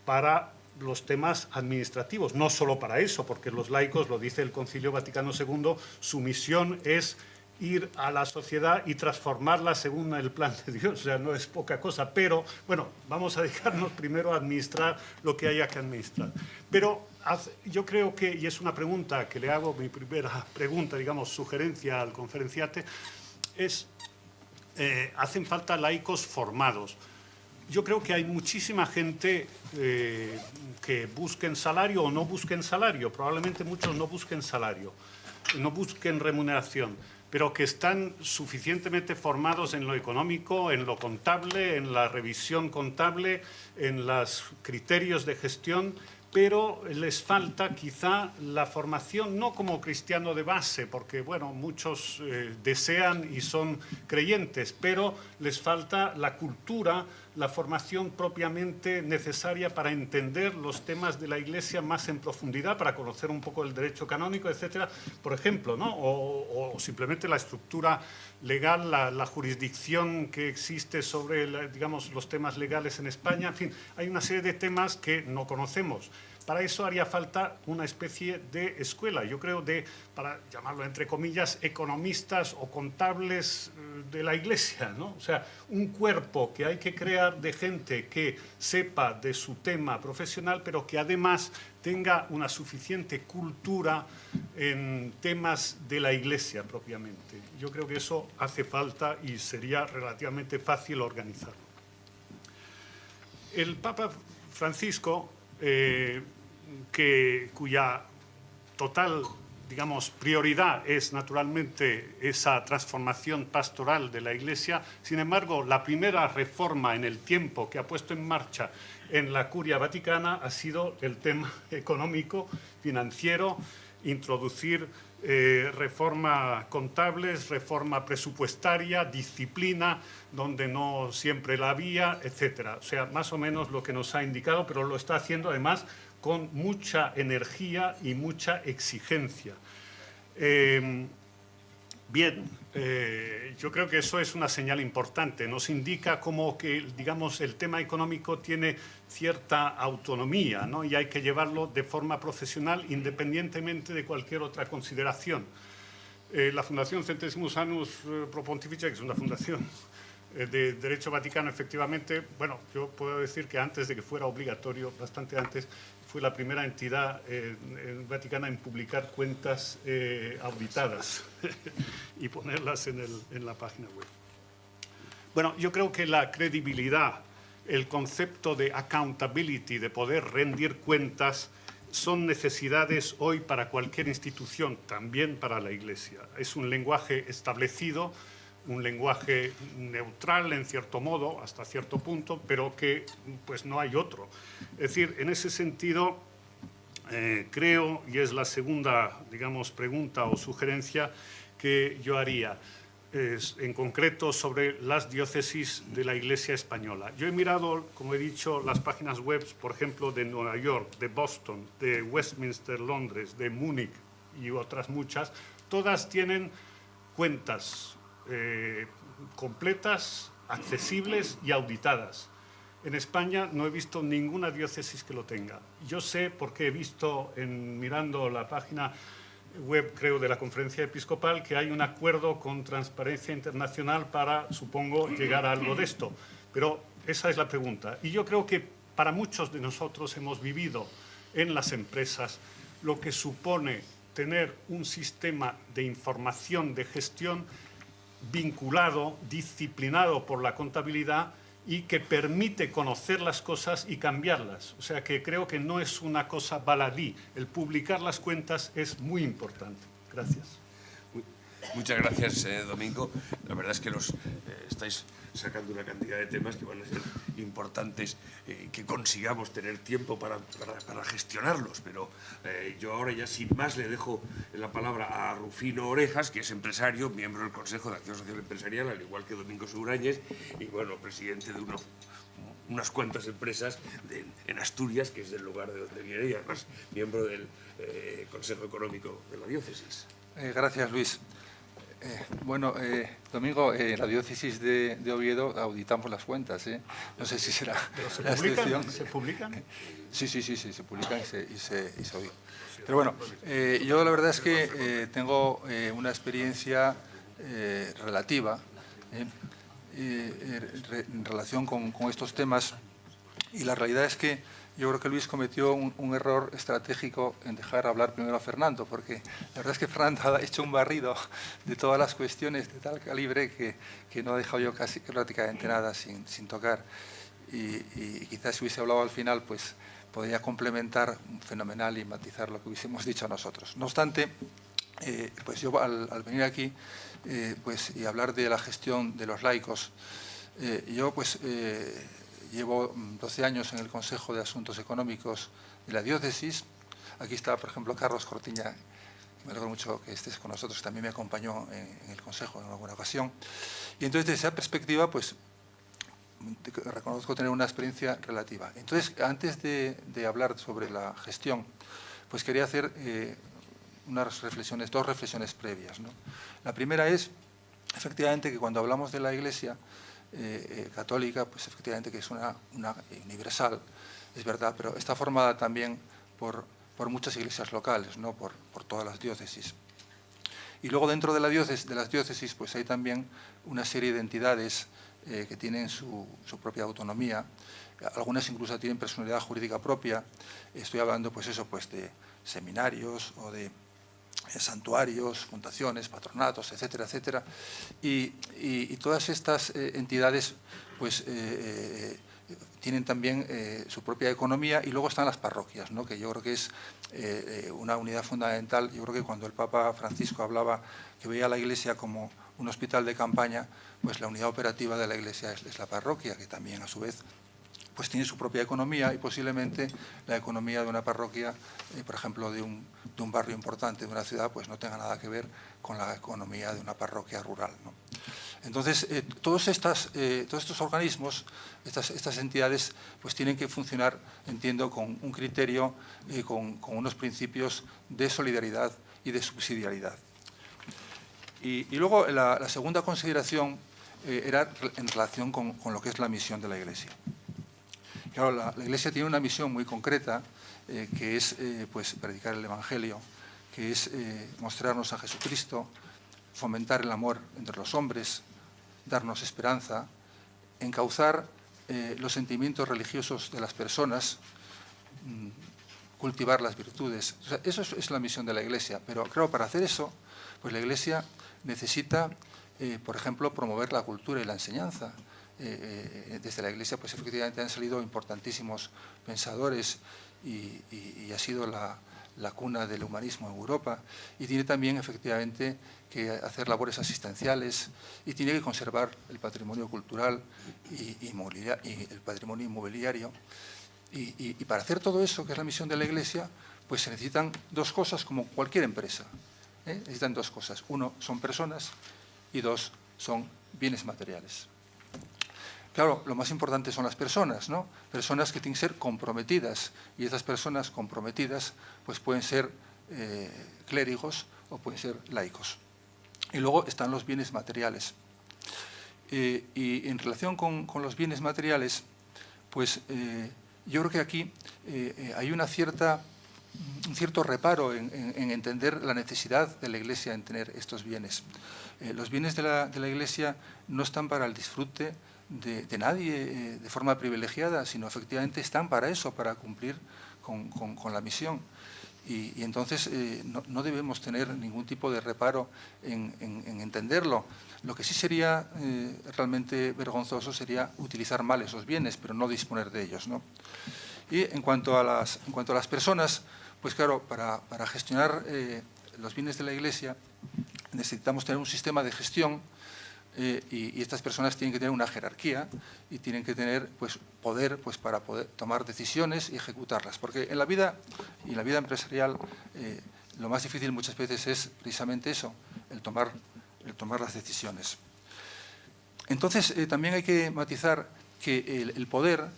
para los temas administrativos, no solo para eso, porque los laicos, lo dice el Concilio Vaticano II, su misión es ir a la sociedad y transformarla según el plan de Dios, o sea, no es poca cosa, pero bueno, vamos a dedicarnos primero a administrar lo que haya que administrar. Pero yo creo que, y es una pregunta que le hago, mi primera pregunta, digamos, sugerencia al conferenciante, es hacen falta laicos formados. Yo creo que hay muchísima gente que busquen salario o no busquen salario, probablemente muchos no busquen salario, no busquen remuneración, pero que están suficientemente formados en lo económico, en lo contable, en la revisión contable, en los criterios de gestión, pero les falta quizá la formación, no como cristiano de base, porque bueno, muchos desean y son creyentes, pero les falta la cultura, la formación propiamente necesaria para entender los temas de la Iglesia más en profundidad, para conocer un poco el derecho canónico, etcétera, por ejemplo, ¿no? O simplemente la estructura legal, la jurisdicción que existe sobre, digamos, los temas legales en España. En fin, hay una serie de temas que no conocemos. Para eso haría falta una especie de escuela, yo creo, para llamarlo entre comillas, economistas o contables de la Iglesia, ¿no? O sea, un cuerpo que hay que crear de gente que sepa de su tema profesional, pero que además tenga una suficiente cultura en temas de la Iglesia propiamente. Yo creo que eso hace falta y sería relativamente fácil organizarlo. El Papa Francisco, cuya total, digamos, prioridad es naturalmente esa transformación pastoral de la Iglesia. Sin embargo, la primera reforma en el tiempo que ha puesto en marcha en la Curia Vaticana ha sido el tema económico, financiero, introducir reforma contables, reforma presupuestaria, disciplina, donde no siempre la había, etcétera. O sea, más o menos lo que nos ha indicado, pero lo está haciendo además con mucha energía y mucha exigencia. Yo creo que eso es una señal importante. Nos indica como que, digamos, el tema económico tiene cierta autonomía, ¿no? Y hay que llevarlo de forma profesional independientemente de cualquier otra consideración. La Fundación Centesimus Annus Pro Pontifice, que es una fundación de Derecho Vaticano, efectivamente, bueno, yo puedo decir que antes de que fuera obligatorio, bastante antes, fue la primera entidad vaticana en publicar cuentas auditadas y ponerlas en la página web. Bueno, yo creo que la credibilidad, el concepto de accountability, de poder rendir cuentas, son necesidades hoy para cualquier institución, también para la Iglesia. Es un lenguaje establecido, un lenguaje neutral en cierto modo, hasta cierto punto, pero que pues no hay otro. Es decir, en ese sentido, creo, y es la segunda, digamos, pregunta o sugerencia que yo haría, en concreto sobre las diócesis de la Iglesia española. Yo he mirado, como he dicho, las páginas web, por ejemplo, de Nueva York, de Boston, de Westminster, Londres, de Múnich y otras muchas. Todas tienen cuentas completas, accesibles y auditadas. En España no he visto ninguna diócesis que lo tenga. Yo sé, porque he visto, mirando la página web, creo, de la Conferencia Episcopal, que hay un acuerdo con Transparencia Internacional para, supongo, llegar a algo de esto. Pero esa es la pregunta. Y yo creo que para muchos de nosotros hemos vivido en las empresas lo que supone tener un sistema de información, de gestión, vinculado, disciplinado por la contabilidad y que permite conocer las cosas y cambiarlas. O sea que creo que no es una cosa baladí. El publicar las cuentas es muy importante. Gracias. Muchas gracias, Domingo. La verdad es que estáis sacando una cantidad de temas que van a ser importantes, que consigamos tener tiempo para gestionarlos. Pero yo ahora ya sin más le dejo la palabra a Rufino Orejas, que es empresario, miembro del Consejo de Acción Social Empresarial, al igual que Domingo Segurañez, y bueno, presidente de unas cuantas empresas en Asturias, que es del lugar de donde viene, y además miembro del Consejo Económico de la Diócesis. Gracias, Luis. Bueno, Domingo, la diócesis de Oviedo auditamos las cuentas, ¿eh? No sé si será la excepción. ¿Se publican? Sí, se publican y se auditan. Pero bueno, yo la verdad es que tengo una experiencia relativa en relación con estos temas, y la realidad es que yo creo que Luis cometió un error estratégico en dejar hablar primero a Fernando, porque la verdad es que Fernando ha hecho un barrido de todas las cuestiones de tal calibre que no ha dejado yo casi prácticamente nada sin tocar. Y quizás si hubiese hablado al final, pues podría complementar fenomenal y matizar lo que hubiésemos dicho nosotros. No obstante, pues yo al venir aquí pues, y hablar de la gestión de los laicos, yo pues llevo 12 años en el Consejo de Asuntos Económicos de la Diócesis. Aquí está, por ejemplo, Carlos Cortiña. Me alegro mucho que estés con nosotros, también me acompañó en el Consejo en alguna ocasión. Y entonces, desde esa perspectiva, pues reconozco tener una experiencia relativa. Entonces, antes de hablar sobre la gestión, pues quería hacer dos reflexiones previas, ¿no? La primera es, efectivamente, que cuando hablamos de la Iglesia católica, pues efectivamente que es una universal, es verdad, pero está formada también por muchas iglesias locales, ¿no? por todas las diócesis. Y luego dentro de las diócesis pues hay también una serie de entidades que tienen su propia autonomía, algunas incluso tienen personalidad jurídica propia. Estoy hablando pues de seminarios o de santuarios, fundaciones, patronatos, etcétera, etcétera. Y todas estas entidades pues tienen también su propia economía, y luego están las parroquias, ¿no? Que yo creo que es una unidad fundamental. Yo creo que cuando el Papa Francisco hablaba que veía a la Iglesia como un hospital de campaña, pues la unidad operativa de la Iglesia es la parroquia, que también a su vez pues tiene su propia economía, y posiblemente la economía de una parroquia, por ejemplo, de un barrio importante de una ciudad, pues no tenga nada que ver con la economía de una parroquia rural, ¿no? Entonces, todos estos organismos, estas entidades, pues tienen que funcionar, entiendo, con un criterio, con unos principios de solidaridad y de subsidiariedad. Y luego la segunda consideración era en relación con lo que es la misión de la Iglesia. Claro, la Iglesia tiene una misión muy concreta, que es pues predicar el Evangelio, que es mostrarnos a Jesucristo, fomentar el amor entre los hombres, darnos esperanza, encauzar los sentimientos religiosos de las personas, cultivar las virtudes. O sea, eso es la misión de la Iglesia. Pero claro, para hacer eso, pues la Iglesia necesita, por ejemplo, promover la cultura y la enseñanza. Desde la Iglesia, pues efectivamente han salido importantísimos pensadores y ha sido la cuna del humanismo en Europa, y tiene también efectivamente que hacer labores asistenciales, y tiene que conservar el patrimonio cultural y el patrimonio inmobiliario. Y para hacer todo eso, que es la misión de la Iglesia, pues se necesitan dos cosas, como cualquier empresa, ¿eh? Necesitan dos cosas: uno, son personas, y dos, son bienes materiales. Claro, lo más importante son las personas, ¿no? Personas que tienen que ser comprometidas, y estas personas comprometidas pues pueden ser clérigos o pueden ser laicos. Y luego están los bienes materiales. Y en relación con los bienes materiales, pues yo creo que aquí hay un cierto reparo en entender la necesidad de la Iglesia en tener estos bienes. Los bienes de la Iglesia no están para el disfrute de nadie de forma privilegiada, sino efectivamente están para eso, para cumplir con la misión. Y entonces no debemos tener ningún tipo de reparo en entenderlo. Lo que sí sería realmente vergonzoso sería utilizar mal esos bienes, pero no disponer de ellos, ¿no? Y en cuanto a las personas, pues claro, para gestionar los bienes de la Iglesia necesitamos tener un sistema de gestión, y estas personas tienen que tener una jerarquía y tienen que tener pues, poder pues, para poder tomar decisiones y ejecutarlas. Porque en la vida empresarial lo más difícil muchas veces es precisamente eso, el tomar las decisiones. Entonces, también hay que matizar que el poder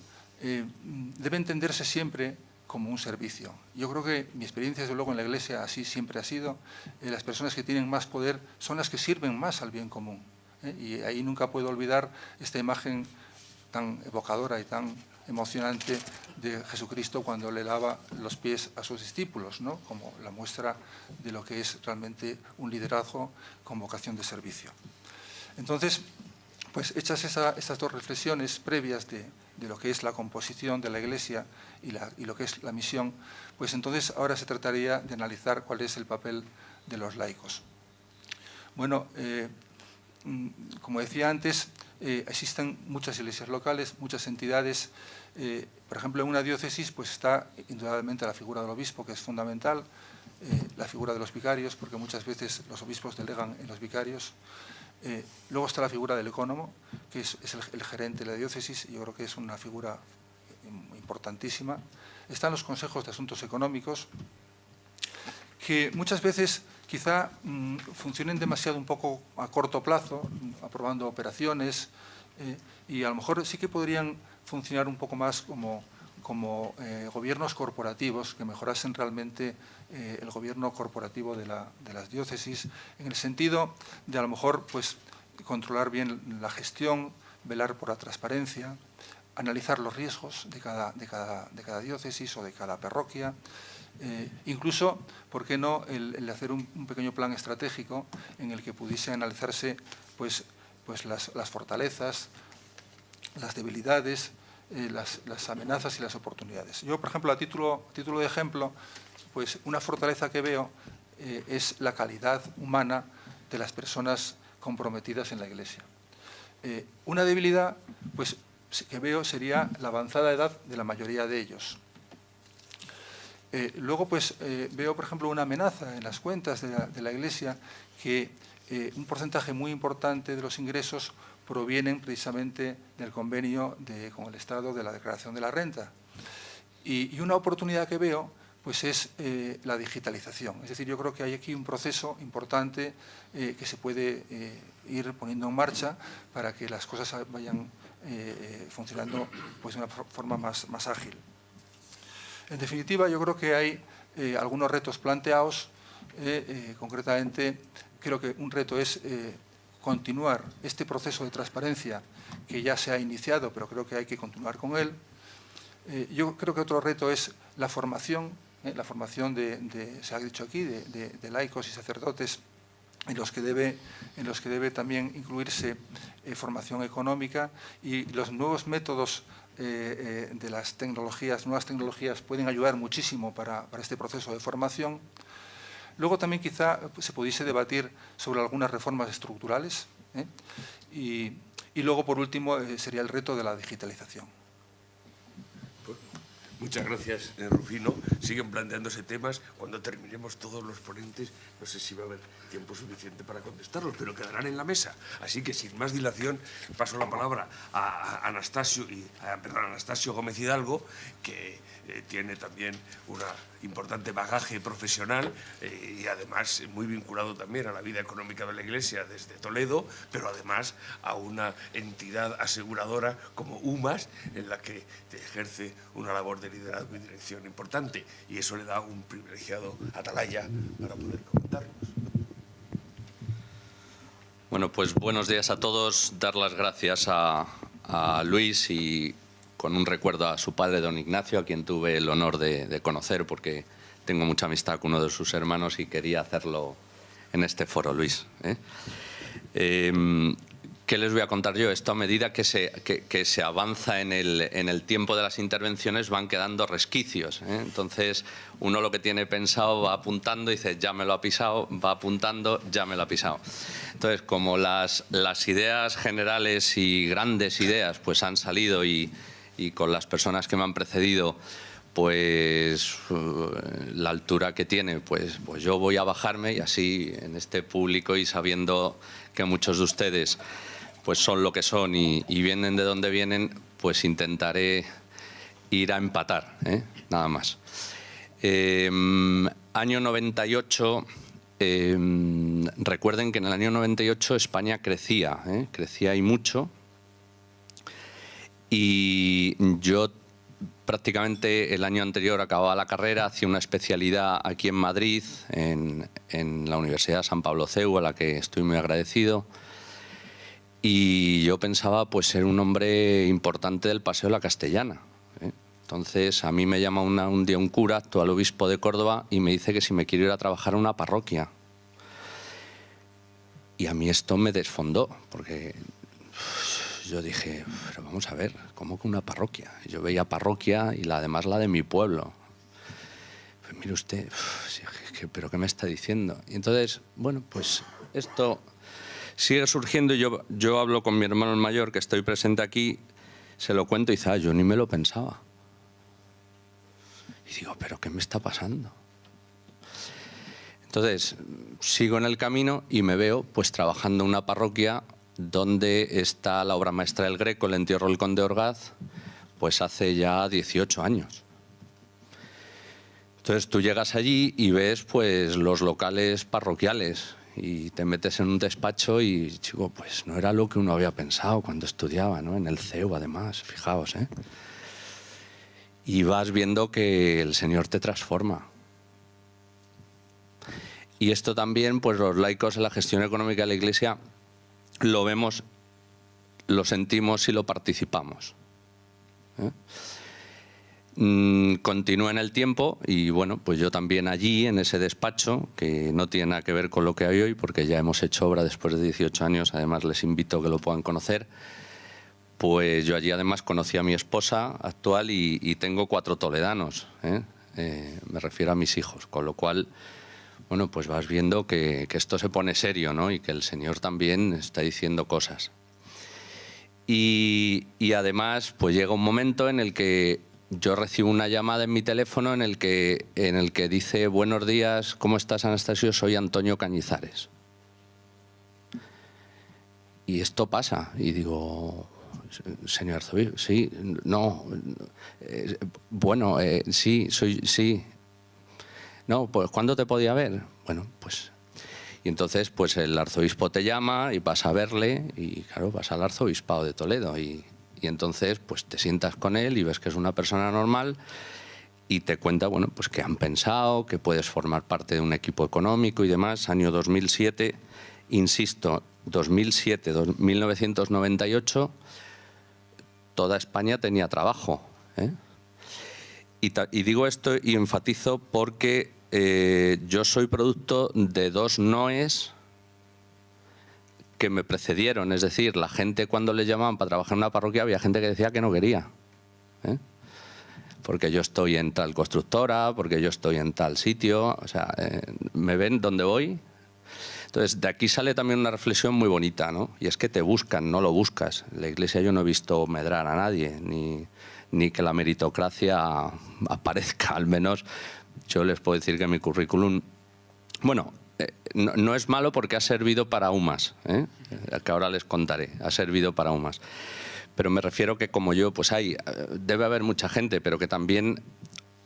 debe entenderse siempre como un servicio. Yo creo que mi experiencia, desde luego, en la Iglesia así siempre ha sido. Las personas que tienen más poder son las que sirven más al bien común. Y ahí nunca puedo olvidar esta imagen tan evocadora y tan emocionante de Jesucristo cuando le lava los pies a sus discípulos, ¿no? Como la muestra de lo que es realmente un liderazgo con vocación de servicio. Entonces, pues hechas esas dos reflexiones previas de lo que es la composición de la Iglesia y lo que es la misión, pues entonces ahora se trataría de analizar cuál es el papel de los laicos. Bueno, como decía antes, existen muchas iglesias locales, muchas entidades. Por ejemplo, en una diócesis pues está indudablemente la figura del obispo, que es fundamental, la figura de los vicarios, porque muchas veces los obispos delegan en los vicarios. Luego está la figura del ecónomo, que es el gerente de la diócesis, y yo creo que es una figura importantísima. Están los consejos de asuntos económicos, que muchas veces quizá funcionen demasiado un poco a corto plazo, aprobando operaciones, y a lo mejor sí que podrían funcionar un poco más como gobiernos corporativos que mejorasen realmente el gobierno corporativo de las diócesis, en el sentido de a lo mejor pues, controlar bien la gestión, velar por la transparencia, analizar los riesgos de cada diócesis o de cada parroquia, incluso, ¿por qué no?, el hacer un pequeño plan estratégico en el que pudiese analizarse pues las fortalezas, las debilidades, las amenazas y las oportunidades. Yo, por ejemplo, a título de ejemplo, pues una fortaleza que veo es la calidad humana de las personas comprometidas en la Iglesia. Una debilidad pues, que veo sería la avanzada edad de la mayoría de ellos. Luego pues, veo, por ejemplo, una amenaza en las cuentas de la Iglesia, que un porcentaje muy importante de los ingresos provienen precisamente del convenio con el Estado de la declaración de la renta. Y una oportunidad que veo pues es la digitalización. Es decir, yo creo que hay aquí un proceso importante que se puede ir poniendo en marcha para que las cosas vayan funcionando pues, de una forma más ágil. En definitiva, yo creo que hay algunos retos planteados. Concretamente, creo que un reto es continuar este proceso de transparencia que ya se ha iniciado, pero creo que hay que continuar con él. Yo creo que otro reto es la formación se ha dicho aquí, de laicos y sacerdotes, en los que debe también incluirse formación económica, y los nuevos métodos de las nuevas tecnologías pueden ayudar muchísimo para este proceso de formación. Luego también quizá se pudiese debatir sobre algunas reformas estructurales, y luego, por último, sería el reto de la digitalización. Muchas gracias, Rufino. Siguen planteándose temas. Cuando terminemos todos los ponentes, no sé si va a haber tiempo suficiente para contestarlos, pero quedarán en la mesa. Así que, sin más dilación, paso la palabra a Anastasio Gómez Hidalgo, que tiene también un importante bagaje profesional y además muy vinculado también a la vida económica de la Iglesia desde Toledo, pero además a una entidad aseguradora como UMAS, en la que ejerce una labor de liderazgo y dirección importante, y eso le da un privilegiado atalaya para poder comentarnos. Bueno, pues buenos días a todos. Dar las gracias a Luis, y con un recuerdo a su padre, don Ignacio, a quien tuve el honor de conocer, porque tengo mucha amistad con uno de sus hermanos y quería hacerlo en este foro, Luis. ¿Qué les voy a contar yo? Esto, a medida que se avanza en el tiempo de las intervenciones, van quedando resquicios, Entonces, uno lo que tiene pensado va apuntando y dice, ya me lo ha pisado, va apuntando, ya me lo ha pisado. Entonces, como las ideas generales y grandes ideas pues han salido, y con las personas que me han precedido, pues la altura que tiene, pues yo voy a bajarme, y así en este público, y sabiendo que muchos de ustedes pues son lo que son y vienen de donde vienen, pues intentaré ir a empatar, nada más. Año 98, recuerden que en el año 98 España crecía y mucho, y yo prácticamente el año anterior acababa la carrera, hacía una especialidad aquí en Madrid, en la Universidad San Pablo CEU, a la que estoy muy agradecido. Y yo pensaba pues ser un hombre importante del Paseo de la Castellana. Entonces a mí me llama un día un cura, actual obispo de Córdoba, y me dice que si me quiero ir a trabajar a una parroquia. Y a mí esto me desfondó, porque yo dije, pero vamos a ver, ¿cómo que una parroquia? Yo veía parroquia y además la de mi pueblo. Pues mire usted, ¿pero qué me está diciendo? Y entonces, bueno, pues esto sigue surgiendo, y yo hablo con mi hermano mayor, que estoy presente aquí, se lo cuento y dice, yo ni me lo pensaba. Y digo, ¿pero qué me está pasando? Entonces, sigo en el camino y me veo pues trabajando en una parroquia donde está la obra maestra del Greco, el entierro del Conde Orgaz, pues hace ya 18 años. Entonces tú llegas allí y ves pues los locales parroquiales y te metes en un despacho y, chico, pues no era lo que uno había pensado cuando estudiaba, ¿no? En el CEU, además, fijaos, ¿eh? Y vas viendo que el Señor te transforma. Y esto también, pues los laicos en la gestión económica de la Iglesia lo vemos, lo sentimos y lo participamos. Continúa en el tiempo y bueno, pues yo también allí, en ese despacho, que no tiene nada que ver con lo que hay hoy, porque ya hemos hecho obra después de 18 años, además les invito a que lo puedan conocer, pues yo allí además conocí a mi esposa actual y tengo 4 toledanos, me refiero a mis hijos, con lo cual, bueno, pues vas viendo que esto se pone serio, ¿no? Y que el Señor también está diciendo cosas. Y además, pues llega un momento en el que yo recibo una llamada en mi teléfono en el que dice: buenos días, ¿cómo estás, Anastasio? Soy Antonio Cañizares. Y esto pasa. Y digo: señor arzobispo, sí, no, bueno, sí, sí. No, pues ¿cuándo te podía ver? Bueno, pues... Y entonces pues el arzobispo te llama y vas a verle y claro, vas al arzobispado de Toledo y entonces pues te sientas con él y ves que es una persona normal y te cuenta, bueno, pues que han pensado, que puedes formar parte de un equipo económico y demás. Año 2007, insisto, 2007, 1998, toda España tenía trabajo, ¿eh? Y digo esto y enfatizo porque yo soy producto de 2 noes que me precedieron. Es decir, la gente cuando le llamaban para trabajar en una parroquia había gente que decía que no quería, ¿eh? Porque yo estoy en tal constructora, porque yo estoy en tal sitio, o sea, me ven donde voy. Entonces, de aquí sale también una reflexión muy bonita, ¿no? Y es que te buscan, no lo buscas. En la Iglesia yo no he visto medrar a nadie, ni que la meritocracia aparezca, al menos yo les puedo decir que mi currículum, bueno, no es malo porque ha servido para aún más, que ahora les contaré, ha servido para aún más. Pero me refiero que como yo, pues debe haber mucha gente, pero que también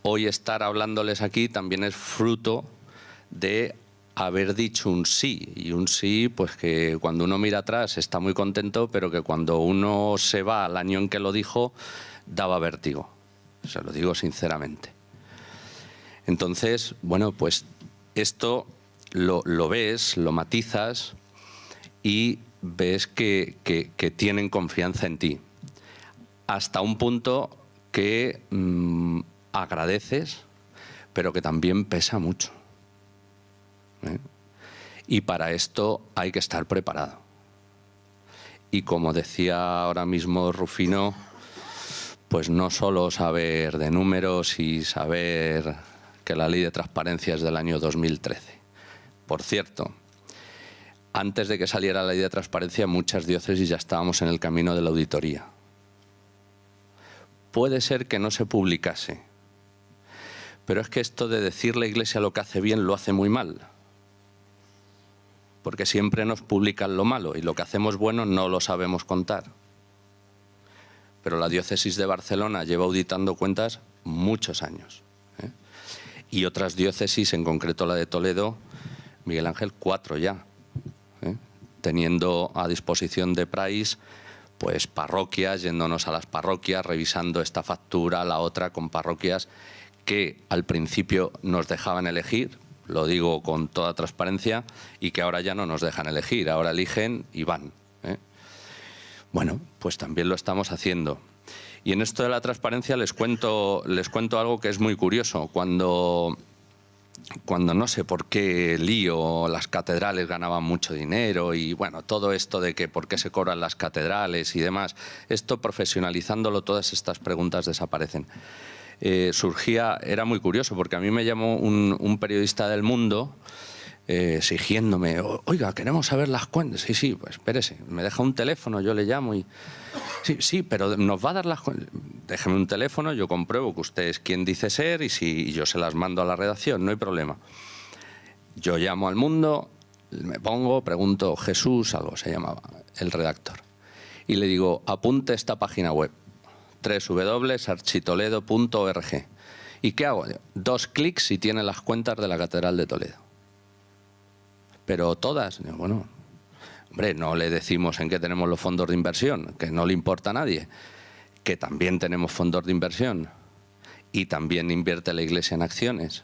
hoy estar hablándoles aquí también es fruto de haber dicho un sí, y un sí pues que cuando uno mira atrás está muy contento, pero que cuando uno se va al año en que lo dijo, daba vértigo, se lo digo sinceramente. Entonces, bueno, pues esto lo ves, lo matizas y ves que tienen confianza en ti. Hasta un punto que agradeces, pero que también pesa mucho, ¿eh? Y para esto hay que estar preparado. Y como decía ahora mismo Rufino, pues no solo saber de números y saber que la ley de transparencia es del año 2013. Por cierto, antes de que saliera la ley de transparencia, muchas diócesis ya estábamos en el camino de la auditoría. Puede ser que no se publicase, pero es que esto de decir la Iglesia lo que hace bien lo hace muy mal, porque siempre nos publican lo malo y lo que hacemos bueno no lo sabemos contar. Pero la diócesis de Barcelona lleva auditando cuentas muchos años, ¿eh? Y otras diócesis, en concreto la de Toledo, Miguel Ángel, 4 ya, ¿eh? Teniendo a disposición de PRAIS pues parroquias, yéndonos a las parroquias, revisando esta factura, la otra, con parroquias que al principio nos dejaban elegir, lo digo con toda transparencia, y que ahora ya no nos dejan elegir, ahora eligen y van, ¿eh? Bueno, pues también lo estamos haciendo. Y en esto de la transparencia les cuento algo que es muy curioso. Cuando no sé por qué lío las catedrales ganaban mucho dinero y bueno, todo esto de que por qué se cobran las catedrales y demás, esto profesionalizándolo, todas estas preguntas desaparecen. Era muy curioso porque a mí me llamó un periodista del Mundo exigiéndome: oiga, queremos saber las cuentas. Sí, pues espérese, me deja un teléfono, yo le llamo y... Sí, pero nos va a dar las cuentas. Déjeme un teléfono, yo compruebo que usted es quien dice ser y yo se las mando a la redacción, no hay problema. Yo llamo al Mundo, me pongo, pregunto, Jesús, algo se llamaba, el redactor. Y le digo, apunte esta página web, www.architoledo.org. ¿Y qué hago? 2 clics y tiene las cuentas de la Catedral de Toledo. Pero todas, bueno, hombre, no le decimos en qué tenemos los fondos de inversión, que no le importa a nadie, que también tenemos fondos de inversión y también invierte la Iglesia en acciones.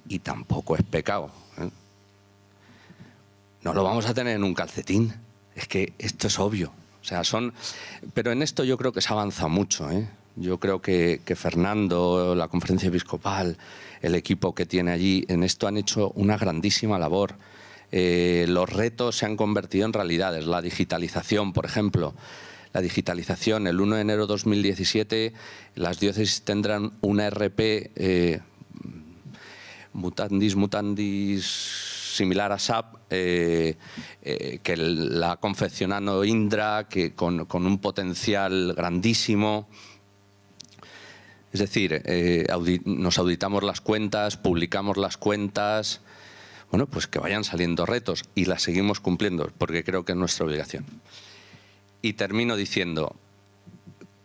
Y tampoco es pecado, ¿eh? No lo vamos a tener en un calcetín. Es que esto es obvio. O sea, pero en esto yo creo que se avanza mucho, ¿eh? Yo creo que Fernando, la Conferencia Episcopal, el equipo que tiene allí, en esto han hecho una grandísima labor. Los retos se han convertido en realidades. La digitalización, por ejemplo. La digitalización, el 1 de enero de 2017, las diócesis tendrán una RP mutandis similar a SAP, que la ha confeccionado Indra, que con un potencial grandísimo. Es decir, nos auditamos las cuentas, publicamos las cuentas. Bueno, pues que vayan saliendo retos y las seguimos cumpliendo, porque creo que es nuestra obligación. Y termino diciendo,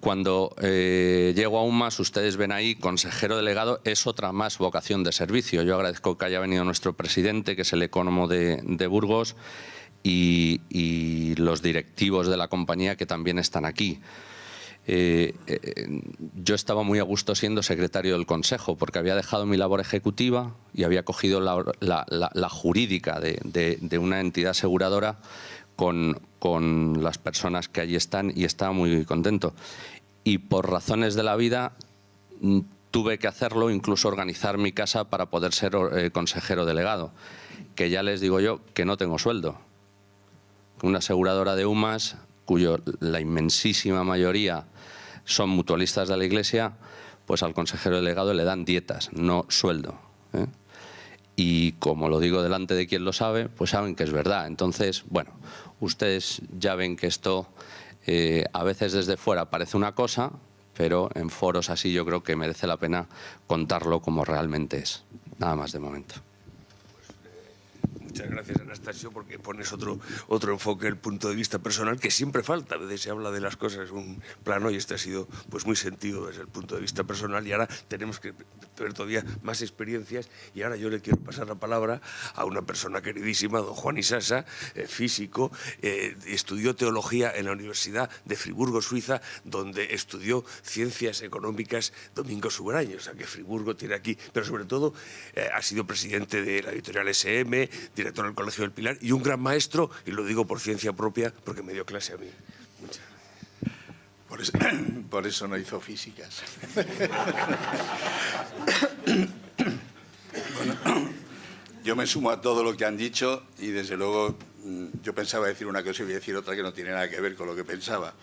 cuando llego a UMAS, ustedes ven ahí, consejero delegado, es otra más vocación de servicio. Yo agradezco que haya venido nuestro presidente, que es el ecónomo de Burgos, y los directivos de la compañía que también están aquí. Yo estaba muy a gusto siendo secretario del Consejo, porque había dejado mi labor ejecutiva y había cogido la jurídica de una entidad aseguradora con las personas que allí están, y estaba muy contento. Y por razones de la vida tuve que hacerlo, incluso organizar mi casa para poder ser consejero delegado, que ya les digo yo que no tengo sueldo. Una aseguradora de UMAS, la inmensísima mayoría son mutualistas de la Iglesia, pues al consejero delegado le dan dietas, no sueldo, ¿eh? Y como lo digo delante de quien lo sabe, pues saben que es verdad. Entonces, bueno, ustedes ya ven que esto a veces desde fuera parece una cosa, pero en foros así yo creo que merece la pena contarlo como realmente es. Nada más de momento. Muchas gracias, Anastasio, porque pones otro enfoque, el punto de vista personal, que siempre falta. A veces se habla de las cosas en un plano y este ha sido pues muy sentido desde el punto de vista personal, y ahora tenemos que tener todavía más experiencias. Y ahora yo le quiero pasar la palabra a una persona queridísima, don Juan Isasa, físico, estudió teología en la Universidad de Friburgo, Suiza, donde estudió ciencias económicas Domingo Subraño. O sea que Friburgo tiene aquí, pero sobre todo ha sido presidente de la editorial SM, director del Colegio del Pilar, y un gran maestro, y lo digo por ciencia propia, porque me dio clase a mí. Muchas gracias. Por eso no hizo físicas. Bueno, yo me sumo a todo lo que han dicho, y desde luego yo pensaba decir una cosa y voy a decir otra que no tiene nada que ver con lo que pensaba.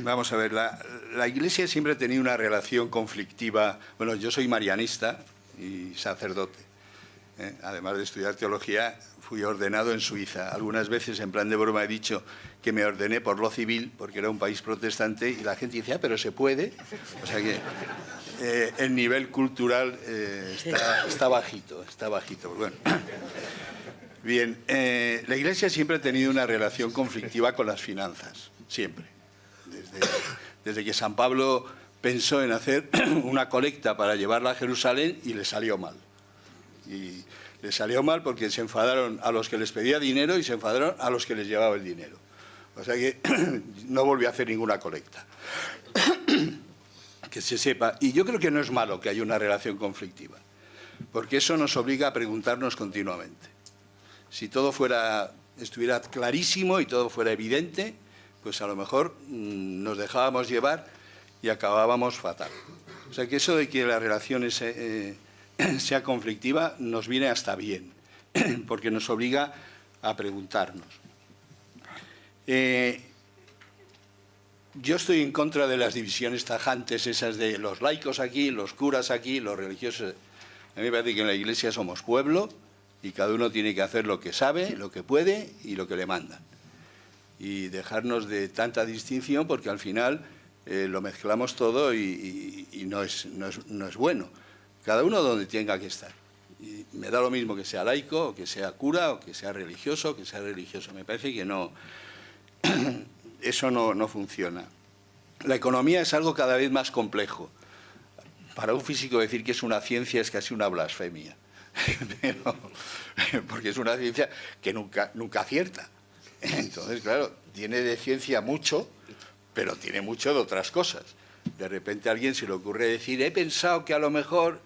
Vamos a ver, la Iglesia siempre ha tenido una relación conflictiva. Bueno, yo soy marianista y sacerdote. Además de estudiar teología, fui ordenado en Suiza. Algunas veces, en plan de broma, he dicho que me ordené por lo civil, porque era un país protestante, y la gente dice, pero se puede. O sea que el nivel cultural está bajito, está bajito. Bueno. Bien, la Iglesia siempre ha tenido una relación conflictiva con las finanzas, siempre. Desde que San Pablo pensó en hacer una colecta para llevarla a Jerusalén y le salió mal. Y les salió mal porque se enfadaron a los que les pedía dinero y se enfadaron a los que les llevaba el dinero. O sea que no volvió a hacer ninguna colecta. Que se sepa. Y yo creo que no es malo que haya una relación conflictiva, porque eso nos obliga a preguntarnos continuamente. Si todo estuviera clarísimo y todo fuera evidente, pues a lo mejor nos dejábamos llevar y acabábamos fatal. O sea que eso de que la relación sea conflictiva nos viene hasta bien, porque nos obliga a preguntarnos. Yo estoy en contra de las divisiones tajantes, esas de los laicos aquí, los curas aquí, los religiosos. A mí me parece que en la Iglesia somos pueblo y cada uno tiene que hacer lo que sabe, lo que puede y lo que le mandan. Y dejarnos de tanta distinción, porque al final lo mezclamos todo y no es bueno. Cada uno donde tenga que estar. Y me da lo mismo que sea laico, o que sea cura, o que sea religioso, o que sea religioso. Me parece que no, eso no funciona. La economía es algo cada vez más complejo. Para un físico decir que es una ciencia es casi una blasfemia. Pero, porque es una ciencia que nunca acierta. Entonces, claro, tiene de ciencia mucho, pero tiene mucho de otras cosas. De repente a alguien se le ocurre decir, he pensado que a lo mejor...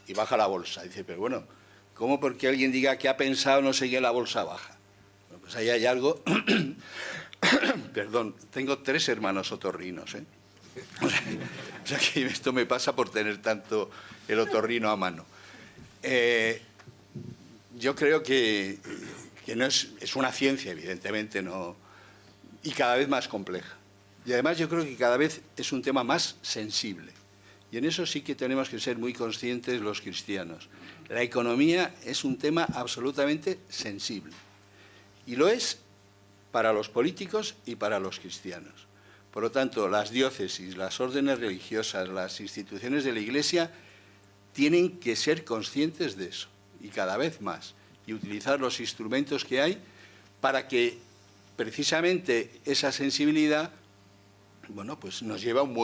y baja la bolsa. Dice, pero bueno, ¿cómo porque alguien diga que ha pensado no sé qué la bolsa baja? Bueno, pues ahí hay algo... Perdón, tengo 3 hermanos otorrinos, ¿eh? O sea que esto me pasa por tener tanto el otorrino a mano. Yo creo que no es una ciencia, evidentemente, no, y cada vez más compleja. Y además yo creo que cada vez es un tema más sensible. Y en eso sí que tenemos que ser muy conscientes los cristianos. La economía es un tema absolutamente sensible. Y lo es para los políticos y para los cristianos. Por lo tanto, las diócesis, las órdenes religiosas, las instituciones de la Iglesia tienen que ser conscientes de eso, y cada vez más, y utilizar los instrumentos que hay para que precisamente esa sensibilidad, bueno, pues nos lleve a un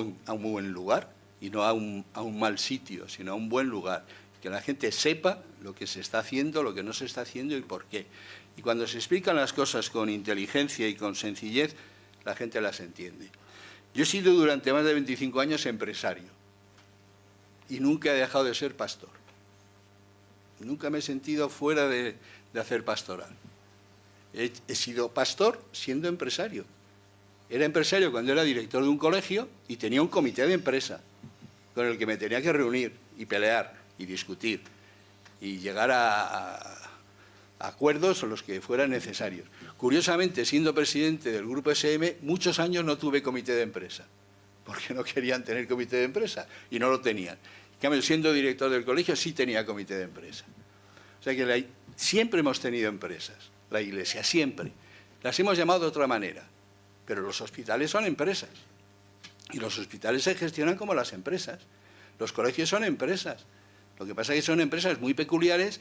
buen lugar, y no a un mal sitio, sino a un buen lugar. Que la gente sepa lo que se está haciendo, lo que no se está haciendo y por qué. Y cuando se explican las cosas con inteligencia y con sencillez, la gente las entiende. Yo he sido durante más de 25 años empresario y nunca he dejado de ser pastor. Nunca me he sentido fuera de hacer pastoral. He sido pastor siendo empresario. Era empresario cuando era director de un colegio y tenía un comité de empresa con el que me tenía que reunir y pelear y discutir y llegar a acuerdos o los que fueran necesarios. Curiosamente, siendo presidente del Grupo SM, muchos años no tuve comité de empresa, porque no querían tener comité de empresa y no lo tenían. En cambio, siendo director del colegio, sí tenía comité de empresa. O sea que siempre hemos tenido empresas, la Iglesia, siempre. Las hemos llamado de otra manera, pero los hospitales son empresas. Y los hospitales se gestionan como las empresas. Los colegios son empresas. Lo que pasa es que son empresas muy peculiares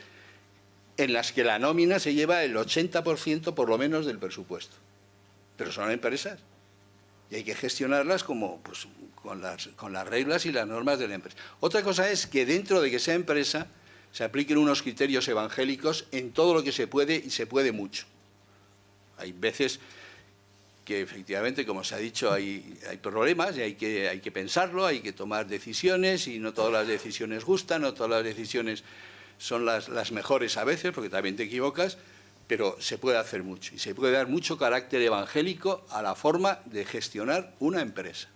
en las que la nómina se lleva el 80% por lo menos del presupuesto. Pero son empresas. Y hay que gestionarlas como, pues, con las reglas y las normas de la empresa. Otra cosa es que dentro de que sea empresa se apliquen unos criterios evangélicos en todo lo que se puede, y se puede mucho. Hay veces que efectivamente, como se ha dicho, hay problemas y hay que pensarlo, hay que tomar decisiones, y no todas las decisiones gustan, no todas las decisiones son las mejores a veces, porque también te equivocas, pero se puede hacer mucho y se puede dar mucho carácter evangélico a la forma de gestionar una empresa,